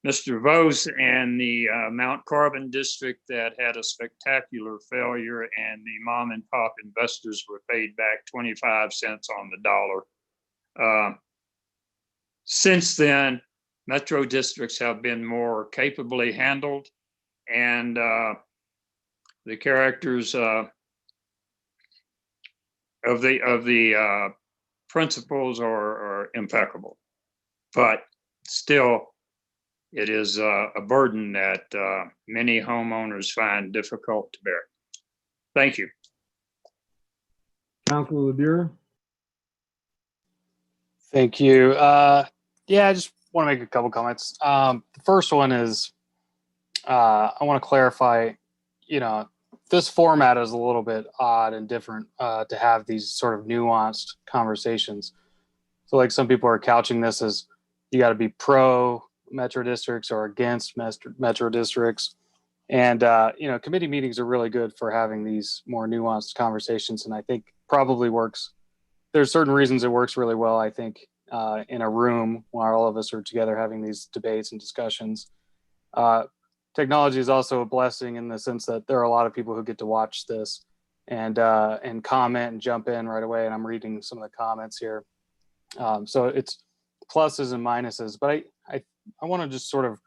Mr. Vose and the Mount Carbon district that had a spectacular failure, and the mom and pop investors were paid back 25 cents on the dollar. Since then, metro districts have been more capably handled, and the characters of the principles are impeccable, but still, it is a burden that many homeowners find difficult to bear. Thank you. Councilor LeBure. Thank you. Yeah, I just want to make a couple comments. The first one is I want to clarify, you know, this format is a little bit odd and different to have these sort of nuanced conversations. So like some people are couching this as you got to be pro metro districts or against metro districts. And, you know, committee meetings are really good for having these more nuanced conversations. And I think probably works. There's certain reasons it works really well, I think, in a room while all of us are together having these debates and discussions. Technology is also a blessing in the sense that there are a lot of people who get to watch this and comment and jump in right away. And I'm reading some of the comments here. So it's pluses and minuses, but I want to just sort of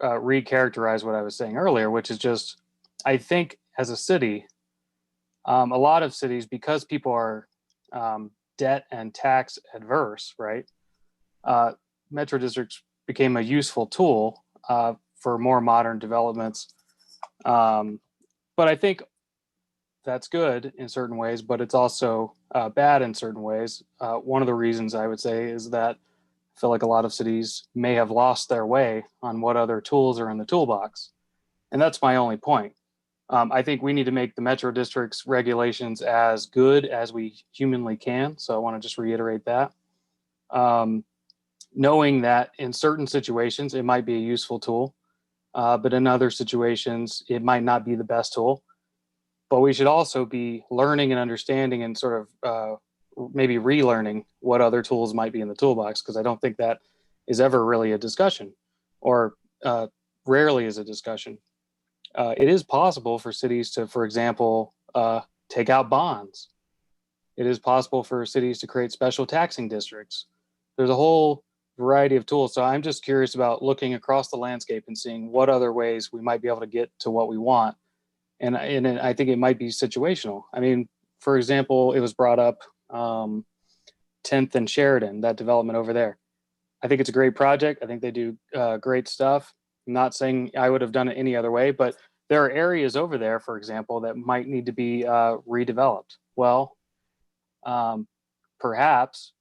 recharacterize what I was saying earlier, which is just, I think as a city, A lot of cities, because people are debt and tax adverse, right? Metro districts became a useful tool for more modern developments. But I think that's good in certain ways, but it's also bad in certain ways. One of the reasons I would say is that I feel like a lot of cities may have lost their way on what other tools are in the toolbox. And that's my only point. I think we need to make the Metro District's regulations as good as we humanly can. So I want to just reiterate that. Knowing that in certain situations, it might be a useful tool, but in other situations, it might not be the best tool. But we should also be learning and understanding and sort of maybe relearning what other tools might be in the toolbox, because I don't think that is ever really a discussion, or rarely is a discussion. It is possible for cities to, for example, take out bonds. It is possible for cities to create special taxing districts. There's a whole variety of tools. So I'm just curious about looking across the landscape and seeing what other ways we might be able to get to what we want. And I think it might be situational. I mean, for example, it was brought up 10th and Sheridan, that development over there. I think it's a great project. I think they do great stuff. I'm not saying I would have done it any other way, but there are areas over there, for example, that might need to be redeveloped. Well, perhaps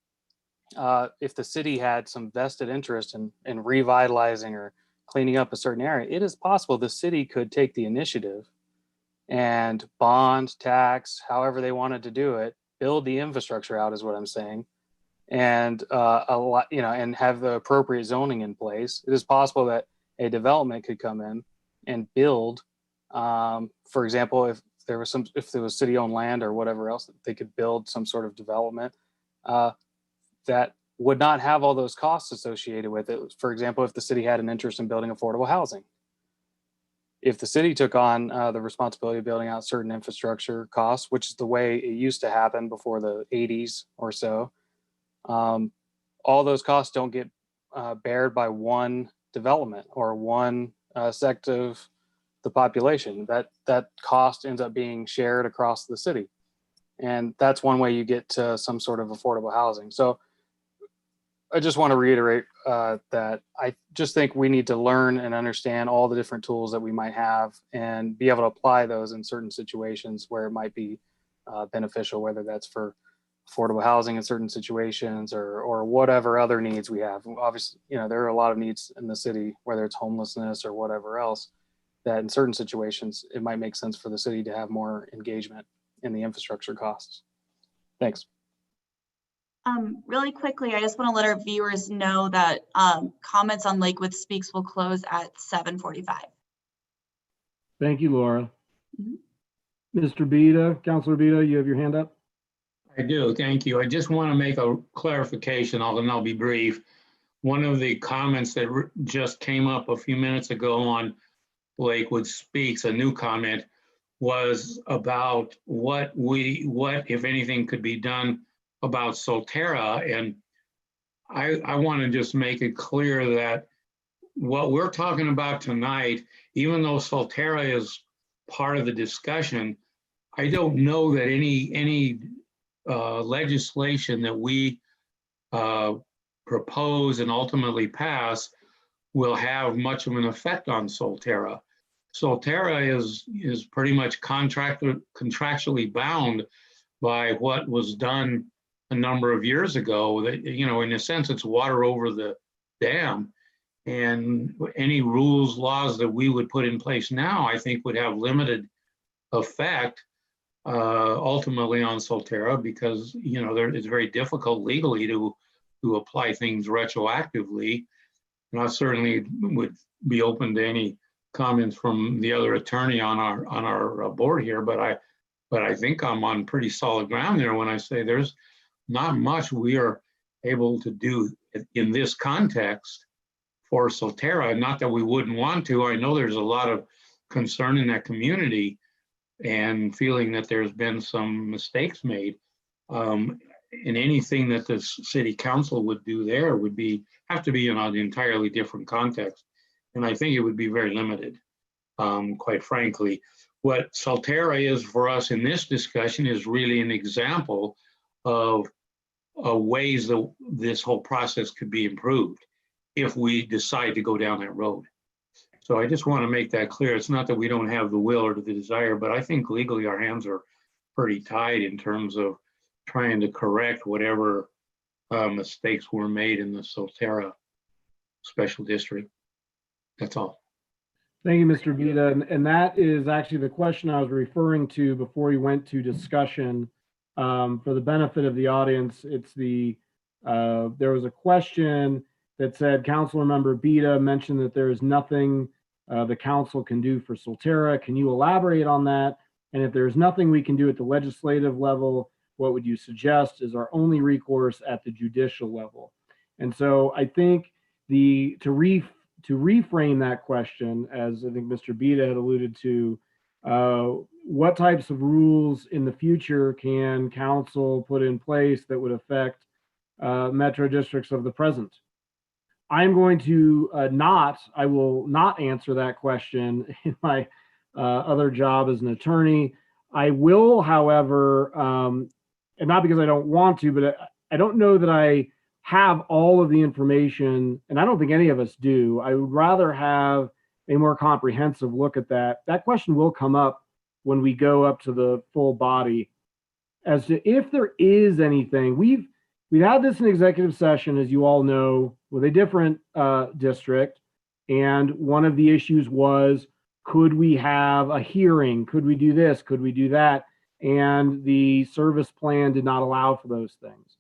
if the city had some vested interest in revitalizing or cleaning up a certain area, it is possible the city could take the initiative and bond, tax, however they wanted to do it, build the infrastructure out is what I'm saying, and a lot, and have the appropriate zoning in place. It is possible that a development could come in and build, for example, if there was city-owned land or whatever else, they could build some sort of development that would not have all those costs associated with it. For example, if the city had an interest in building affordable housing, if the city took on the responsibility of building out certain infrastructure costs, which is the way it used to happen before the 80s or so, all those costs don't get bared by one development or one sect of the population. That cost ends up being shared across the city. And that's one way you get to some sort of affordable housing. So I just want to reiterate that I just think we need to learn and understand all the different tools that we might have and be able to apply those in certain situations where it might be beneficial, whether that's for affordable housing in certain situations or whatever other needs we have. Obviously, there are a lot of needs in the city, whether it's homelessness or whatever else, that in certain situations, it might make sense for the city to have more engagement in the infrastructure costs. Thanks. Really quickly, I just want to let our viewers know that comments on Lakewood Speaks will close at 7:45. Thank you, Laura. Mr. Beda, Councilor Beda, you have your hand up? I do, thank you. I just want to make a clarification, and I'll be brief. One of the comments that just came up a few minutes ago on Lakewood Speaks, a new comment, was about what if anything could be done about Solterra. And I want to just make it clear that what we're talking about tonight, even though Solterra is part of the discussion, I don't know that any legislation that we propose and ultimately pass will have much of an effect on Solterra. Solterra is pretty much contractually bound by what was done a number of years ago. That, in a sense, it's water over the dam. And any rules, laws that we would put in place now, I think would have limited effect ultimately on Solterra, because it's very difficult legally to apply things retroactively. And I certainly would be open to any comments from the other attorney on our board here, but I think I'm on pretty solid ground there when I say there's not much we are able to do in this context for Solterra. Not that we wouldn't want to. I know there's a lot of concern in that community and feeling that there's been some mistakes made. And anything that the city council would do there would have to be in an entirely different context. And I think it would be very limited, quite frankly. What Solterra is for us in this discussion is really an example of ways that this whole process could be improved if we decide to go down that road. So I just want to make that clear. It's not that we don't have the will or the desire, but I think legally our hands are pretty tied in terms of trying to correct whatever mistakes were made in the Solterra special district. That's all. Thank you, Mr. Vita. And that is actually the question I was referring to before you went to discussion. For the benefit of the audience, it's there was a question that said, Councilor Member Vita mentioned that there is nothing the council can do for Solterra. Can you elaborate on that? And if there's nothing we can do at the legislative level, what would you suggest is our only recourse at the judicial level? And so I think to reframe that question, as I think Mr. Vita had alluded to, what types of rules in the future can council put in place that would affect metro districts of the present? I'm going to I will not answer that question in my other job as an attorney. I will, however, and not because I don't want to, but I don't know that I have all of the information, and I don't think any of us do. I would rather have a more comprehensive look at that. That question will come up when we go up to the full body as to if there is anything. We've had this in executive session, as you all know, with a different district. And one of the issues was, could we have a hearing? Could we do this? Could we do that? And the service plan did not allow for those things.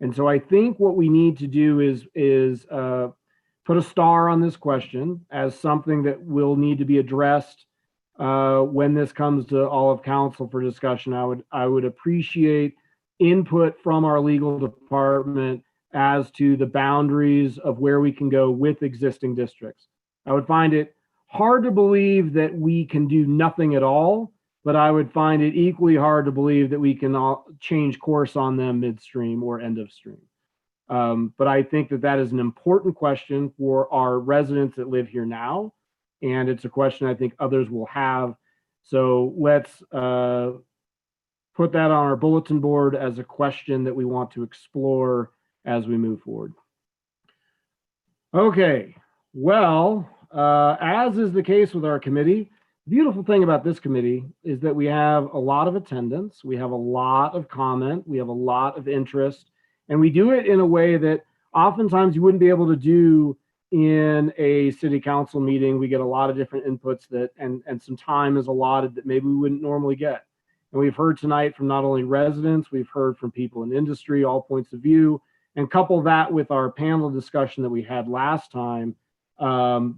And so I think what we need to do is put a star on this question as something that will need to be addressed when this comes to all of council for discussion. I would appreciate input from our legal department as to the boundaries of where we can go with existing districts. I would find it hard to believe that we can do nothing at all, but I would find it equally hard to believe that we can all change course on them midstream or end of stream. But I think that is an important question for our residents that live here now. And it's a question I think others will have. So let's put that on our bulletin board as a question that we want to explore as we move forward. Okay, well, as is the case with our committee, the beautiful thing about this committee is that we have a lot of attendance, we have a lot of comment, we have a lot of interest, and we do it in a way that oftentimes you wouldn't be able to do in a city council meeting. We get a lot of different inputs and some time is allotted that maybe we wouldn't normally get. And we've heard tonight from not only residents, we've heard from people in industry, all points of view, and couple that with our panel discussion that we had last time.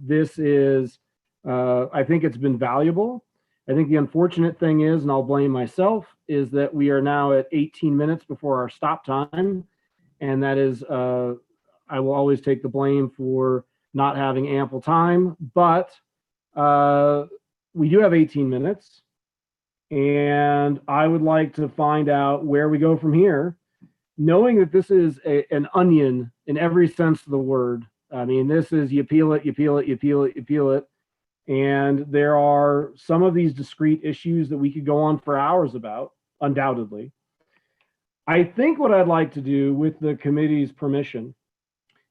This is, I think it's been valuable. I think the unfortunate thing is, and I'll blame myself, is that we are now at 18 minutes before our stop time. And that is, I will always take the blame for not having ample time, but we do have 18 minutes. And I would like to find out where we go from here, knowing that this is an onion in every sense of the word. I mean, this is you peel it, you peel it, you peel it, you peel it. And there are some of these discrete issues that we could go on for hours about, undoubtedly. I think what I'd like to do with the committee's permission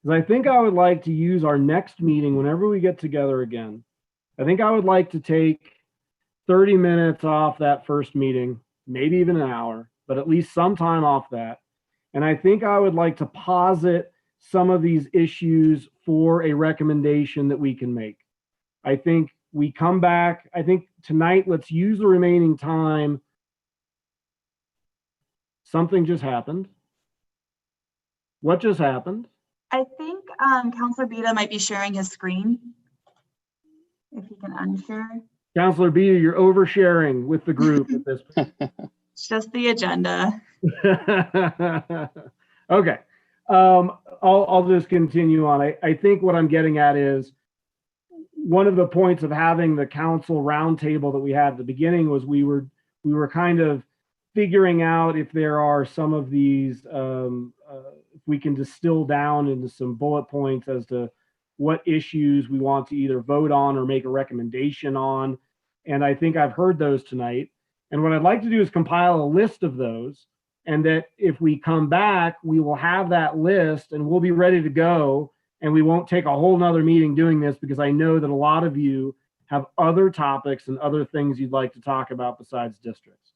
is I think I would like to use our next meeting whenever we get together again. I think I would like to take 30 minutes off that first meeting, maybe even an hour, but at least some time off that. And I think I would like to posit some of these issues for a recommendation that we can make. I think we come back, I think tonight, let's use the remaining time. Something just happened. What just happened? I think Councilor Bita might be sharing his screen. If he can unshare. Councilor Bita, you're oversharing with the group at this point. It's just the agenda. Okay. I'll just continue on. I think what I'm getting at is one of the points of having the council roundtable that we had at the beginning was we were kind of figuring out if there are some of these, if we can distill down into some bullet points as to what issues we want to either vote on or make a recommendation on. And I think I've heard those tonight. And what I'd like to do is compile a list of those. And that if we come back, we will have that list and we'll be ready to go. And we won't take a whole nother meeting doing this, because I know that a lot of you have other topics and other things you'd like to talk about besides districts.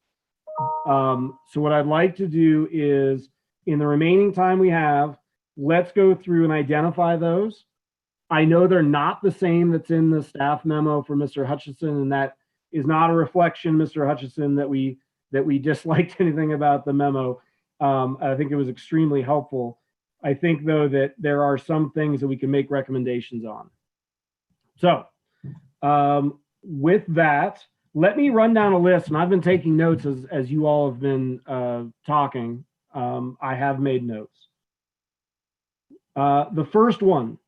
So what I'd like to do is, in the remaining time we have, let's go through and identify those. I know they're not the same that's in the staff memo for Mr. Hutchison, and that is not a reflection, Mr. Hutchison, that we disliked anything about the memo. I think it was extremely helpful. I think, though, that there are some things that we can make recommendations on. So with that, let me run down a list, and I've been taking notes as you all have been talking. I have made notes. The first one,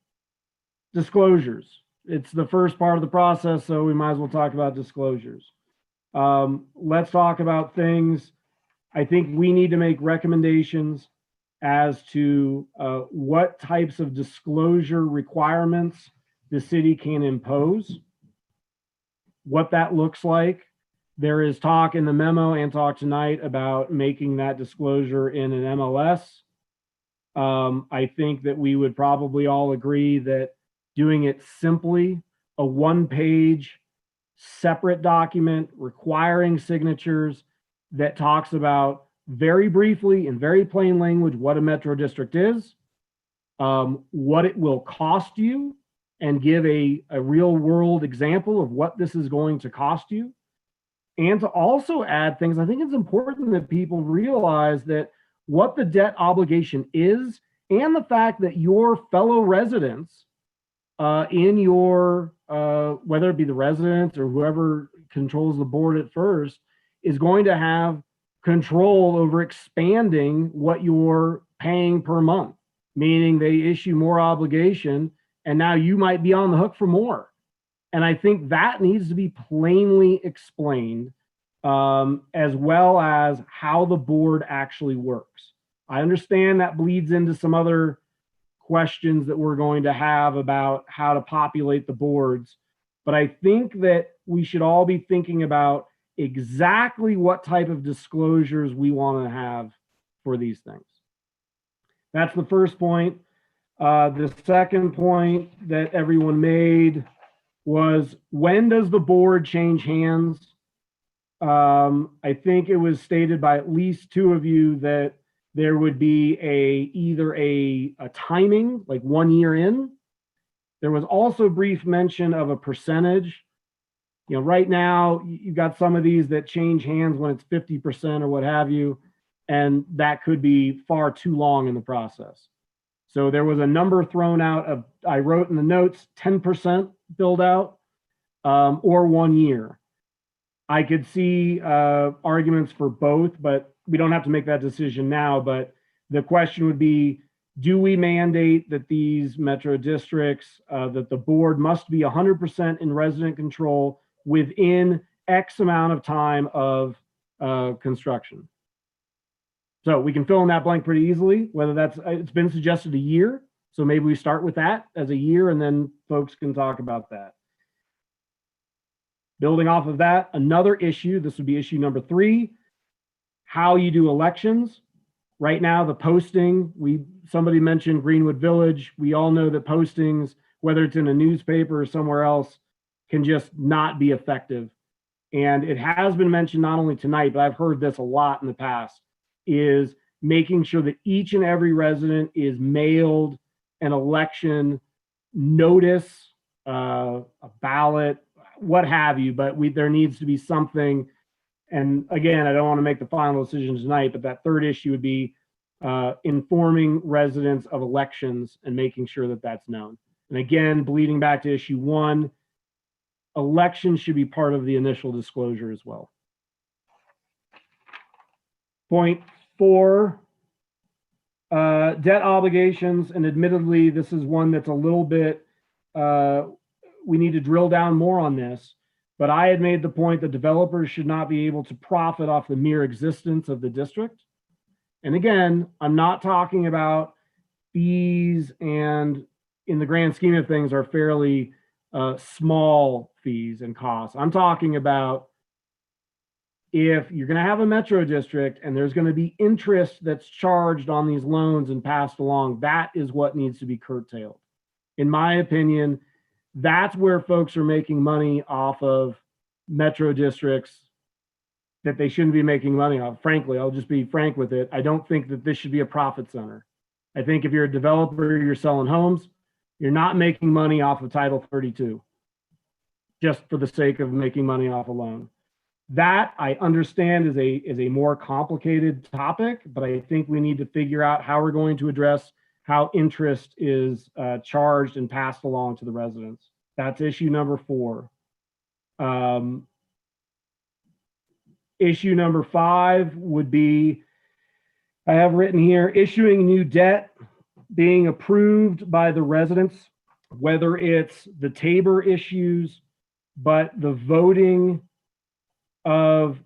disclosures. It's the first part of the process, so we might as well talk about disclosures. Let's talk about things. I think we need to make recommendations as to what types of disclosure requirements the city can impose, what that looks like. There is talk in the memo and talk tonight about making that disclosure in an MLS. I think that we would probably all agree that doing it simply, a one-page separate document requiring signatures that talks about very briefly in very plain language what a metro district is, what it will cost you, and give a real world example of what this is going to cost you. And to also add things, I think it's important that people realize that what the debt obligation is, and the fact that your fellow residents in your, whether it be the residents or whoever controls the board at first, is going to have control over expanding what you're paying per month, meaning they issue more obligation and now you might be on the hook for more. And I think that needs to be plainly explained, as well as how the board actually works. I understand that bleeds into some other questions that we're going to have about how to populate the boards, but I think that we should all be thinking about exactly what type of disclosures we want to have for these things. That's the first point. The second point that everyone made was, when does the board change hands? I think it was stated by at least two of you that there would be either a timing, like 1 year in. There was also brief mention of a percentage. You know, right now you've got some of these that change hands when it's 50% or what have you, and that could be far too long in the process. So there was a number thrown out of, I wrote in the notes, 10% build out or 1 year. I could see arguments for both, but we don't have to make that decision now. But the question would be, do we mandate that these metro districts, that the board must be 100% in resident control within X amount of time of construction? So we can fill in that blank pretty easily, whether that's, it's been suggested a year. So maybe we start with that as a year and then folks can talk about that. Building off of that, another issue, this would be issue number 3, how you do elections. Right now, the posting, somebody mentioned Greenwood Village. We all know that postings, whether it's in a newspaper or somewhere else, can just not be effective. And it has been mentioned not only tonight, but I've heard this a lot in the past, is making sure that each and every resident is mailed an election notice, a ballot, what have you, but there needs to be something. And again, I don't want to make the final decision tonight, but that third issue would be informing residents of elections and making sure that that's known. And again, bleeding back to issue 1, elections should be part of the initial disclosure as well. Point 4, debt obligations. And admittedly, this is one that's a little bit, we need to drill down more on this, but I had made the point that developers should not be able to profit off the mere existence of the district. And again, I'm not talking about fees, and in the grand scheme of things are fairly small fees and costs. I'm talking about if you're going to have a metro district and there's going to be interest that's charged on these loans and passed along, that is what needs to be curtailed. In my opinion, that's where folks are making money off of metro districts that they shouldn't be making money off. Frankly, I'll just be frank with it. I don't think that this should be a profit center. I think if you're a developer, you're selling homes, you're not making money off of Title 32 just for the sake of making money off a loan. That I understand is a more complicated topic, but I think we need to figure out how we're going to address how interest is charged and passed along to the residents. That's issue number 4. Issue number 5 would be, I have written here, issuing new debt being approved by the residents, whether it's the Tabor issues, but the voting of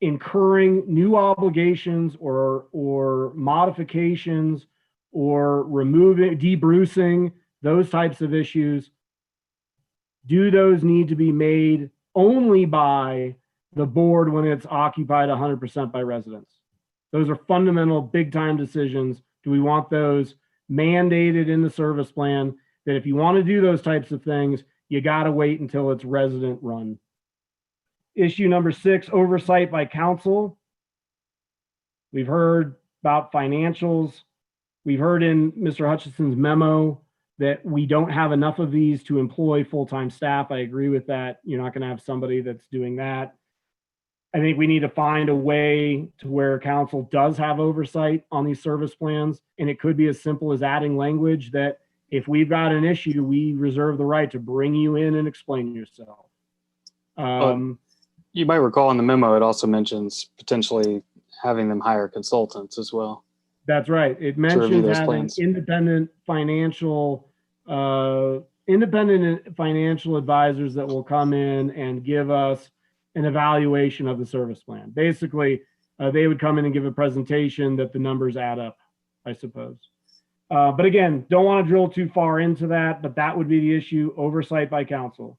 incurring new obligations or modifications or removing, debrucing, those types of issues. Do those need to be made only by the board when it's occupied 100% by residents? Those are fundamental big time decisions. Do we want those mandated in the service plan that if you want to do those types of things, you got to wait until it's resident run? Issue number 6, oversight by council. We've heard about financials. We've heard in Mr. Hutchinson's memo that we don't have enough of these to employ full-time staff. I agree with that. You're not going to have somebody that's doing that. I think we need to find a way to where council does have oversight on these service plans. And it could be as simple as adding language that if we've got an issue, we reserve the right to bring you in and explain yourself. You might recall in the memo, it also mentions potentially having them hire consultants as well. That's right. It mentions having independent financial advisors that will come in and give us an evaluation of the service plan. Basically, they would come in and give a presentation that the numbers add up, I suppose. But again, don't want to drill too far into that, but that would be the issue, oversight by council.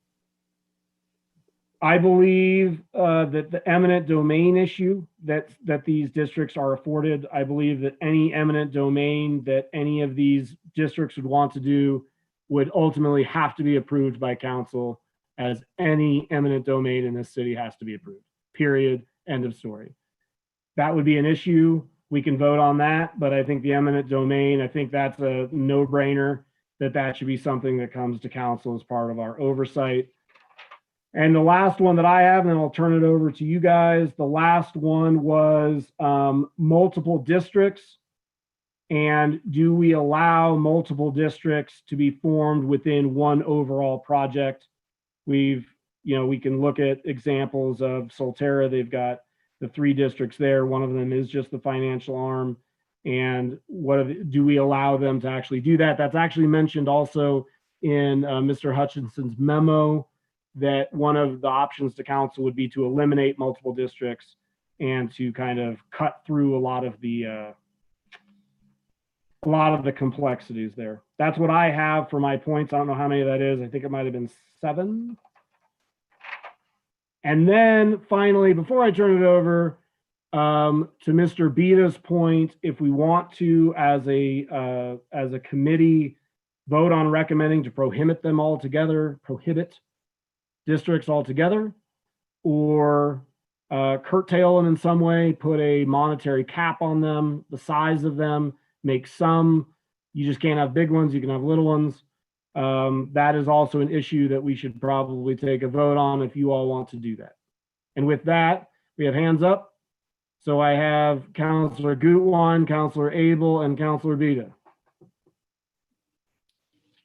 I believe that the eminent domain issue that these districts are afforded, I believe that any eminent domain that any of these districts would want to do would ultimately have to be approved by council, as any eminent domain in this city has to be approved, period, end of story. That would be an issue. We can vote on that, but I think the eminent domain, I think that's a no-brainer that should be something that comes to council as part of our oversight. And the last one that I have, and then I'll turn it over to you guys. The last one was multiple districts. And do we allow multiple districts to be formed within one overall project? We can look at examples of Solterra. They've got the 3 districts there. One of them is just the financial arm. And do we allow them to actually do that? That's actually mentioned also in Mr. Hutchinson's memo, that one of the options to council would be to eliminate multiple districts and to kind of cut through a lot of the complexities there. That's what I have for my points. I don't know how many that is. I think it might have been 7. And then finally, before I turn it over to Mr. Beta's point, if we want to, as a committee, vote on recommending to prohibit them altogether, prohibit districts altogether, or curtail them in some way, put a monetary cap on them, the size of them, make some, you just can't have big ones, you can have little ones. That is also an issue that we should probably take a vote on if you all want to do that. And with that, we have hands up. So I have Councilor Gutwein, Councilor Abel, and Councilor Beta.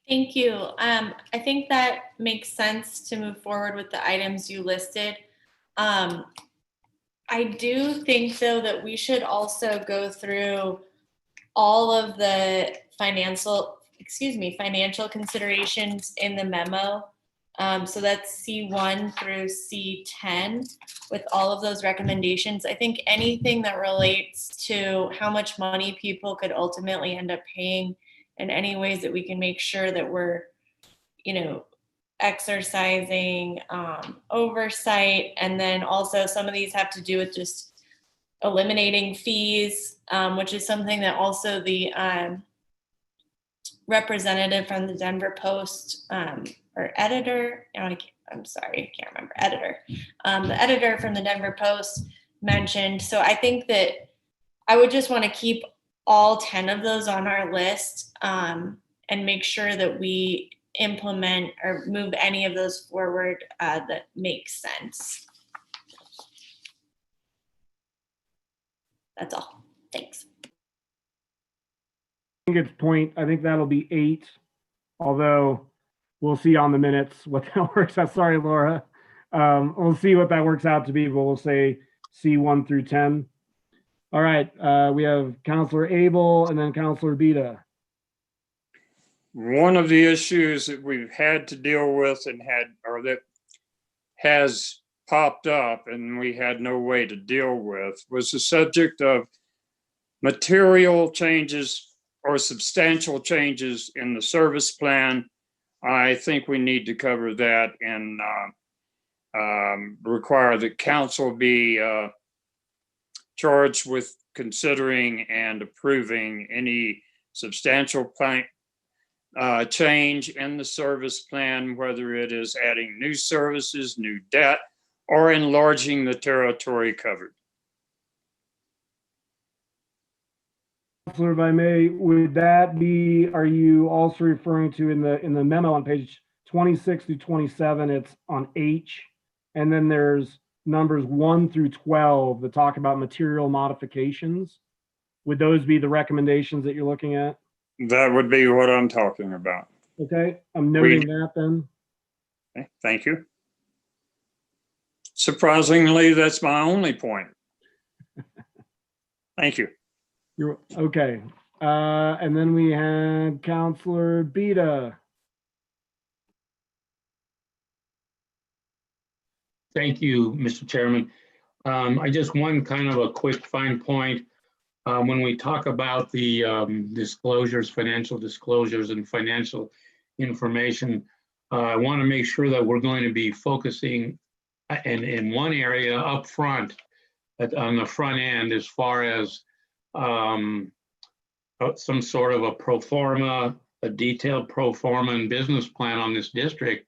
Thank you. I think that makes sense to move forward with the items you listed. I do think, though, that we should also go through all of the financial considerations in the memo. So that's C1 through C10 with all of those recommendations. I think anything that relates to how much money people could ultimately end up paying, and any ways that we can make sure that we're, exercising oversight. And then also some of these have to do with just eliminating fees, which is something that also the representative from the Denver Post or editor, I'm sorry, I can't remember, editor. The editor from the Denver Post mentioned. So I think that I would just want to keep all 10 of those on our list and make sure that we implement or move any of those forward that makes sense. That's all. Thanks. I think that'll be 8, although we'll see on the minutes what that works out. Sorry, Laura. We'll see what that works out to be, but we'll say C1 through 10. All right, we have Councilor Abel and then Councilor Beta. One of the issues that we've had to deal with that has popped up and we had no way to deal with was the subject of material changes or substantial changes in the service plan. I think we need to cover that and require that council be charged with considering and approving any substantial plan change in the service plan, whether it is adding new services, new debt, or enlarging the territory covered. Councilor, if I may, would that be, are you also referring to in the memo on page 26 through 27, it's on H, and then there's numbers 1 through 12 that talk about material modifications? Would those be the recommendations that you're looking at? That would be what I'm talking about. Okay, I'm noting that then. Okay, thank you. Surprisingly, that's my only point. Thank you. You're okay. And then we had Councilor Beta. Thank you, Mr. Chairman. I just one kind of a quick fine point. When we talk about the disclosures, financial disclosures and financial information, I want to make sure that we're going to be focusing in one area up front on the front end as far as some sort of a pro forma, a detailed pro forma and business plan on this district,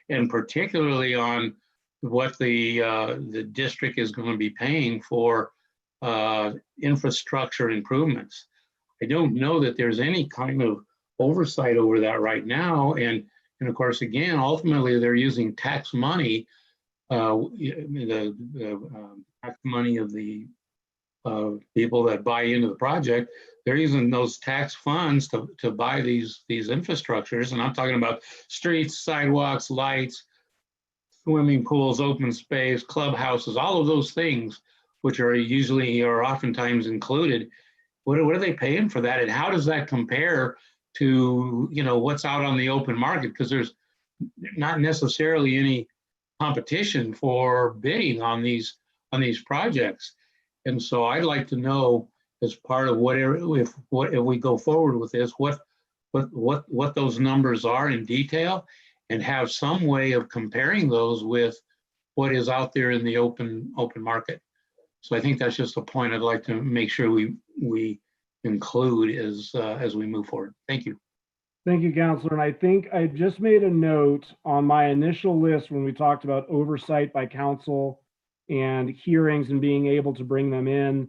and particularly on what the district is going to be paying for infrastructure improvements. I don't know that there's any kind of oversight over that right now. And of course, again, ultimately they're using tax money, the tax money of the people that buy into the project. They're using those tax funds to buy these infrastructures. And I'm talking about streets, sidewalks, lights, swimming pools, open space, clubhouses, all of those things, which are usually or oftentimes included. What are they paying for that? And how does that compare to, what's out on the open market? Because there's not necessarily any competition for bidding on these projects. And so I'd like to know, as part of if we go forward with this, what those numbers are in detail, and have some way of comparing those with what is out there in the open market. So I think that's just a point I'd like to make sure we include as we move forward. Thank you. Thank you, Councilor. And I think I just made a note on my initial list when we talked about oversight by council and hearings and being able to bring them in.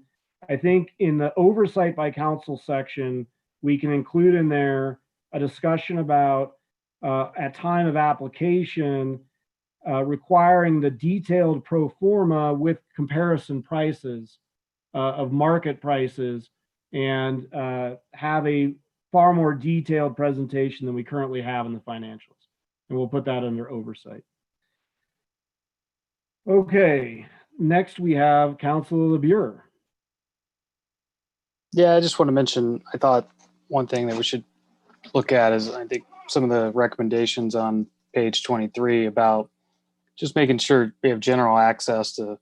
I think in the oversight by council section, we can include in there a discussion about at time of application, requiring the detailed pro forma with comparison prices of market prices, and have a far more detailed presentation than we currently have in the financials. And we'll put that under oversight. Okay, next we have Councilor LeBure. Yeah, I just want to mention, I thought one thing that we should look at is, I think, some of the recommendations on page 23 about just making sure we have general access to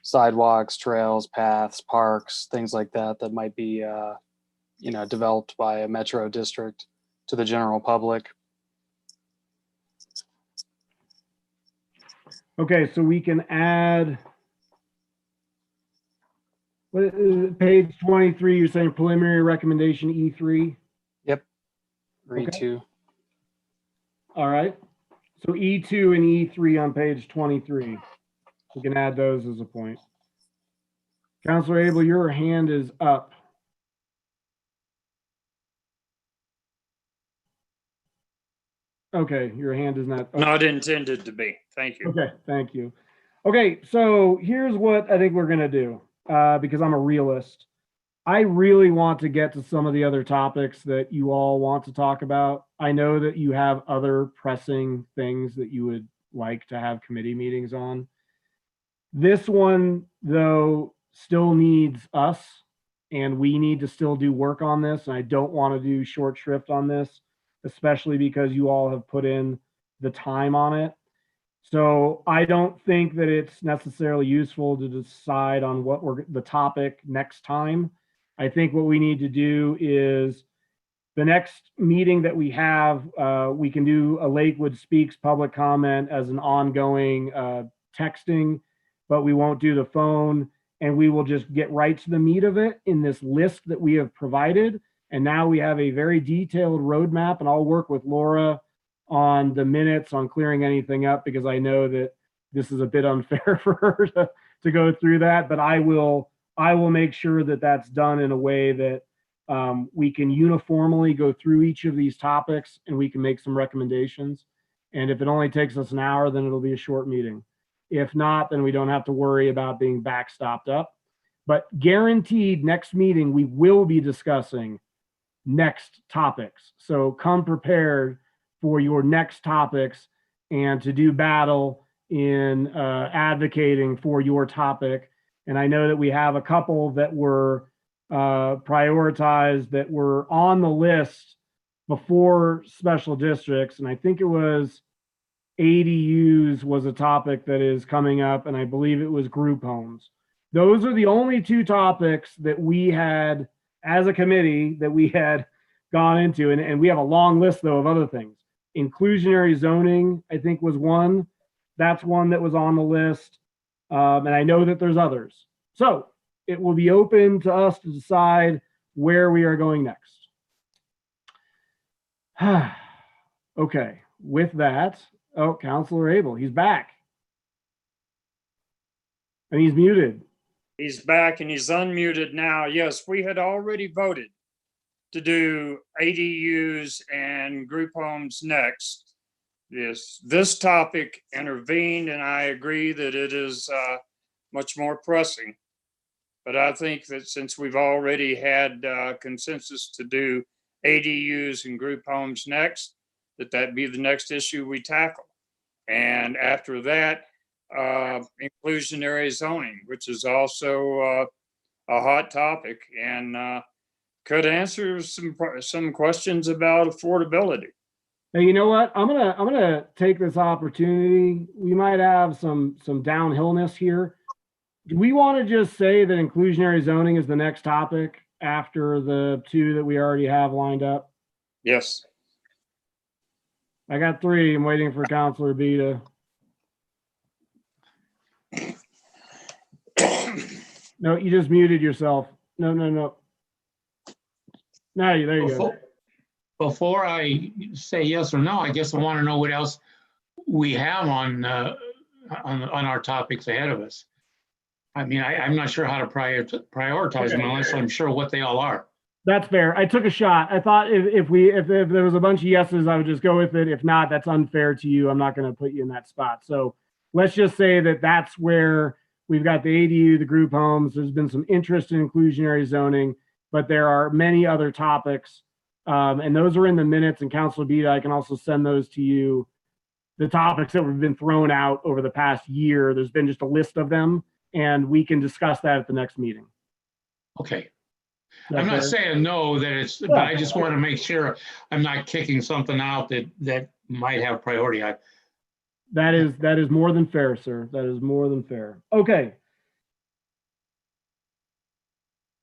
sidewalks, trails, paths, parks, things like that might be developed by a metro district to the general public. Okay, so we can add, page 23, you're saying preliminary recommendation E3? Read Okay. to. All right. So E2 and E3 on page 23. We can add those as a point. Counselor Abel, your hand is up. Okay, your hand is not. Not intended to be. Thank you. Okay, thank you. Okay, so here's what I think we're gonna do, because I'm a realist. I really want to get to some of the other topics that you all want to talk about. I know that you have other pressing things that you would like to have committee meetings on. This one, though, still needs us, and we need to still do work on this. And I don't want to do short shrift on this, especially because you all have put in the time on it. So I don't think that it's necessarily useful to decide on what the topic next time. I think what we need to do is the next meeting that we have, we can do a Lakewood Speaks public comment as an ongoing texting, but we won't do the phone, and we will just get right to the meat of it in this list that we have provided. And now we have a very detailed roadmap, and I'll work with Laura on the minutes on clearing anything up, because I know that this is a bit unfair for her to go through that, but I will make sure that that's done in a way that we can uniformly go through each of these topics and we can make some recommendations. And if it only takes us an hour, then it'll be a short meeting. If not, then we don't have to worry about being backstopped up. But guaranteed next meeting, we will be discussing next topics. So come prepared for your next topics and to do battle in advocating for your topic. And I know that we have a couple that were prioritized that were on the list before special districts. And I think it was ADUs was a topic that is coming up, and I believe it was group homes. Those are the only two topics that we had as a committee that we had gone into. And we have a long list, though, of other things. Inclusionary zoning, I think, was one. That's one that was on the list. And I know that there's others. So it will be open to us to decide where we are going next. Okay, with that, oh, Counselor Abel, he's back. And he's muted. He's back and he's unmuted now. Yes, we had already voted to do ADUs and group homes next. This topic intervened, and I agree that it is much more pressing. But I think that since we've already had consensus to do ADUs and group homes next, that be the next issue we tackle. And after that, inclusionary zoning, which is also a hot topic and could answer some questions about affordability. Hey, you know what? I'm gonna take this opportunity. We might have some downhillness here. Do we want to just say that inclusionary zoning is the next topic after the two that we already have lined up? Yes. I got three. I'm waiting for Counselor B to. No, you just muted yourself. No. Now there you go. Before I say yes or no, I guess I want to know what else we have on our topics ahead of us. I mean, I'm not sure how to prioritize them unless I'm sure what they all are. That's fair. I took a shot. I thought if there was a bunch of yeses, I would just go with it. If not, that's unfair to you. I'm not going to put you in that spot. So let's just say that that's where we've got the ADU, the group homes. There's been some interest in inclusionary zoning, but there are many other topics. And those are in the minutes, and Councilor Beda, I can also send those to you. The topics that have been thrown out over the past year, there's been just a list of them, and we can discuss that at the next meeting. Okay. I'm not saying no, but I just want to make sure I'm not kicking something out that might have priority. That is more than fair, sir. That is more than fair. Okay.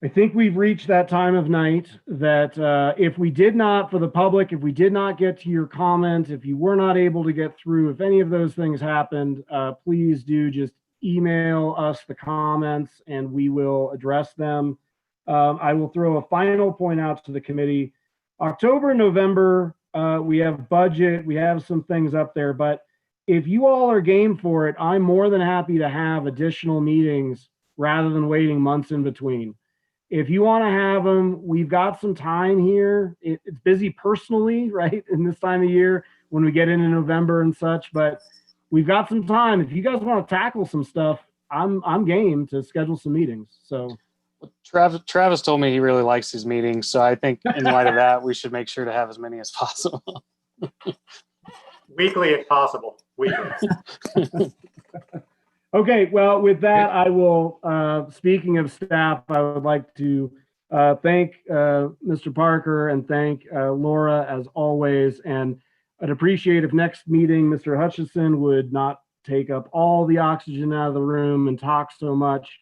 I think we've reached that time of night that if we did not, for the public, if we did not get to your comment, if you were not able to get through, if any of those things happened, please do just email us the comments and we will address them. I will throw a final point out to the committee. October and November, we have budget, we have some things up there, but if you all are game for it, I'm more than happy to have additional meetings rather than waiting months in between. If you want to have them, we've got some time here. It's busy personally, right, in this time of year when we get into November and such, but we've got some time. If you guys want to tackle some stuff, I'm game to schedule some meetings. So Travis told me he really likes these meetings, so I think in light of that, we should make sure to have as many as possible. Weekly if possible. Weekly. Okay, well, with that, I will, speaking of staff, I would like to thank Mr. Parker and thank Laura as always. And I'd appreciate if next meeting, Mr. Hutchison would not take up all the oxygen out of the room and talk so much.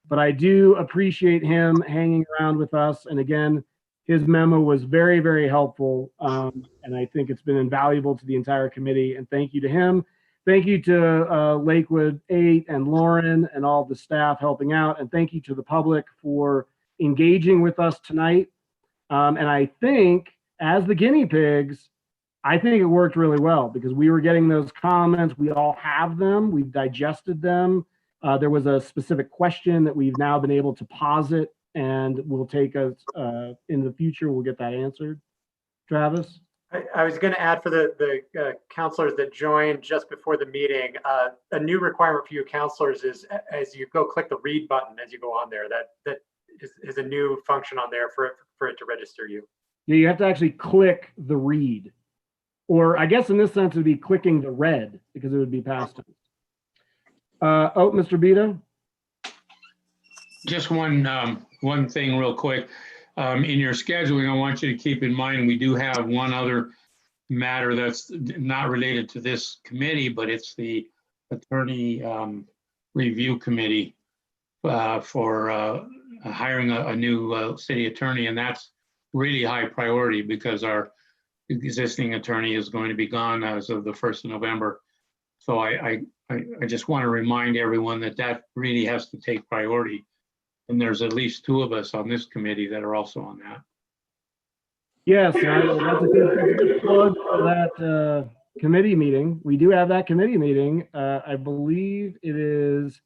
But I do appreciate him hanging around with us. And again, his memo was very, very helpful. And I think it's been invaluable to the entire committee. And thank you to him. Thank you to Lakewood 8 and Lauren and all the staff helping out. And thank you to the public for engaging with us tonight. And I think as the guinea pigs, I think it worked really well because we were getting those comments. We all have them. We've digested them. There was a specific question that we've now been able to posit and will take us in the future. We'll get that answered. Travis? I was going to add for the counselors that joined just before the meeting, a new requirement for you counselors is as you go click the read button as you go on there, that is a new function on there for it to register you. Yeah, you have to actually click the read. Or I guess in this sense, it would be clicking the red because it would be past tense. Oh, Mr. Beta? Just one thing real quick. In your scheduling, I want you to keep in mind, we do have one other matter that's not related to this committee, but it's the attorney review committee for hiring a new city attorney. And that's really high priority because our existing attorney is going to be gone as of the 1st of November. So I just want to remind everyone that really has to take priority. And there's at least 2 of us on this committee that are also on that. Yes, that's a good plug for that committee meeting. We do have that committee meeting. I believe it is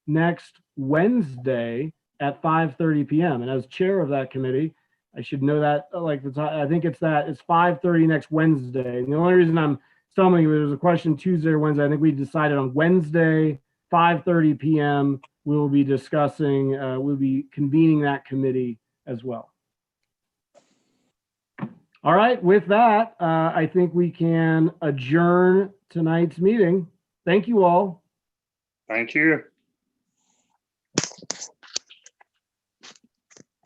next Wednesday at 5:30 p.m. And as chair of that committee, I should know that. Like I think it's 5:30 next Wednesday. And the only reason I'm stumbling, there's a question Tuesday or Wednesday. I think we decided on Wednesday, 5:30 p.m. We'll be discussing, we'll be convening that committee as well. All right, with that, I think we can adjourn tonight's meeting. Thank you all. Thank you.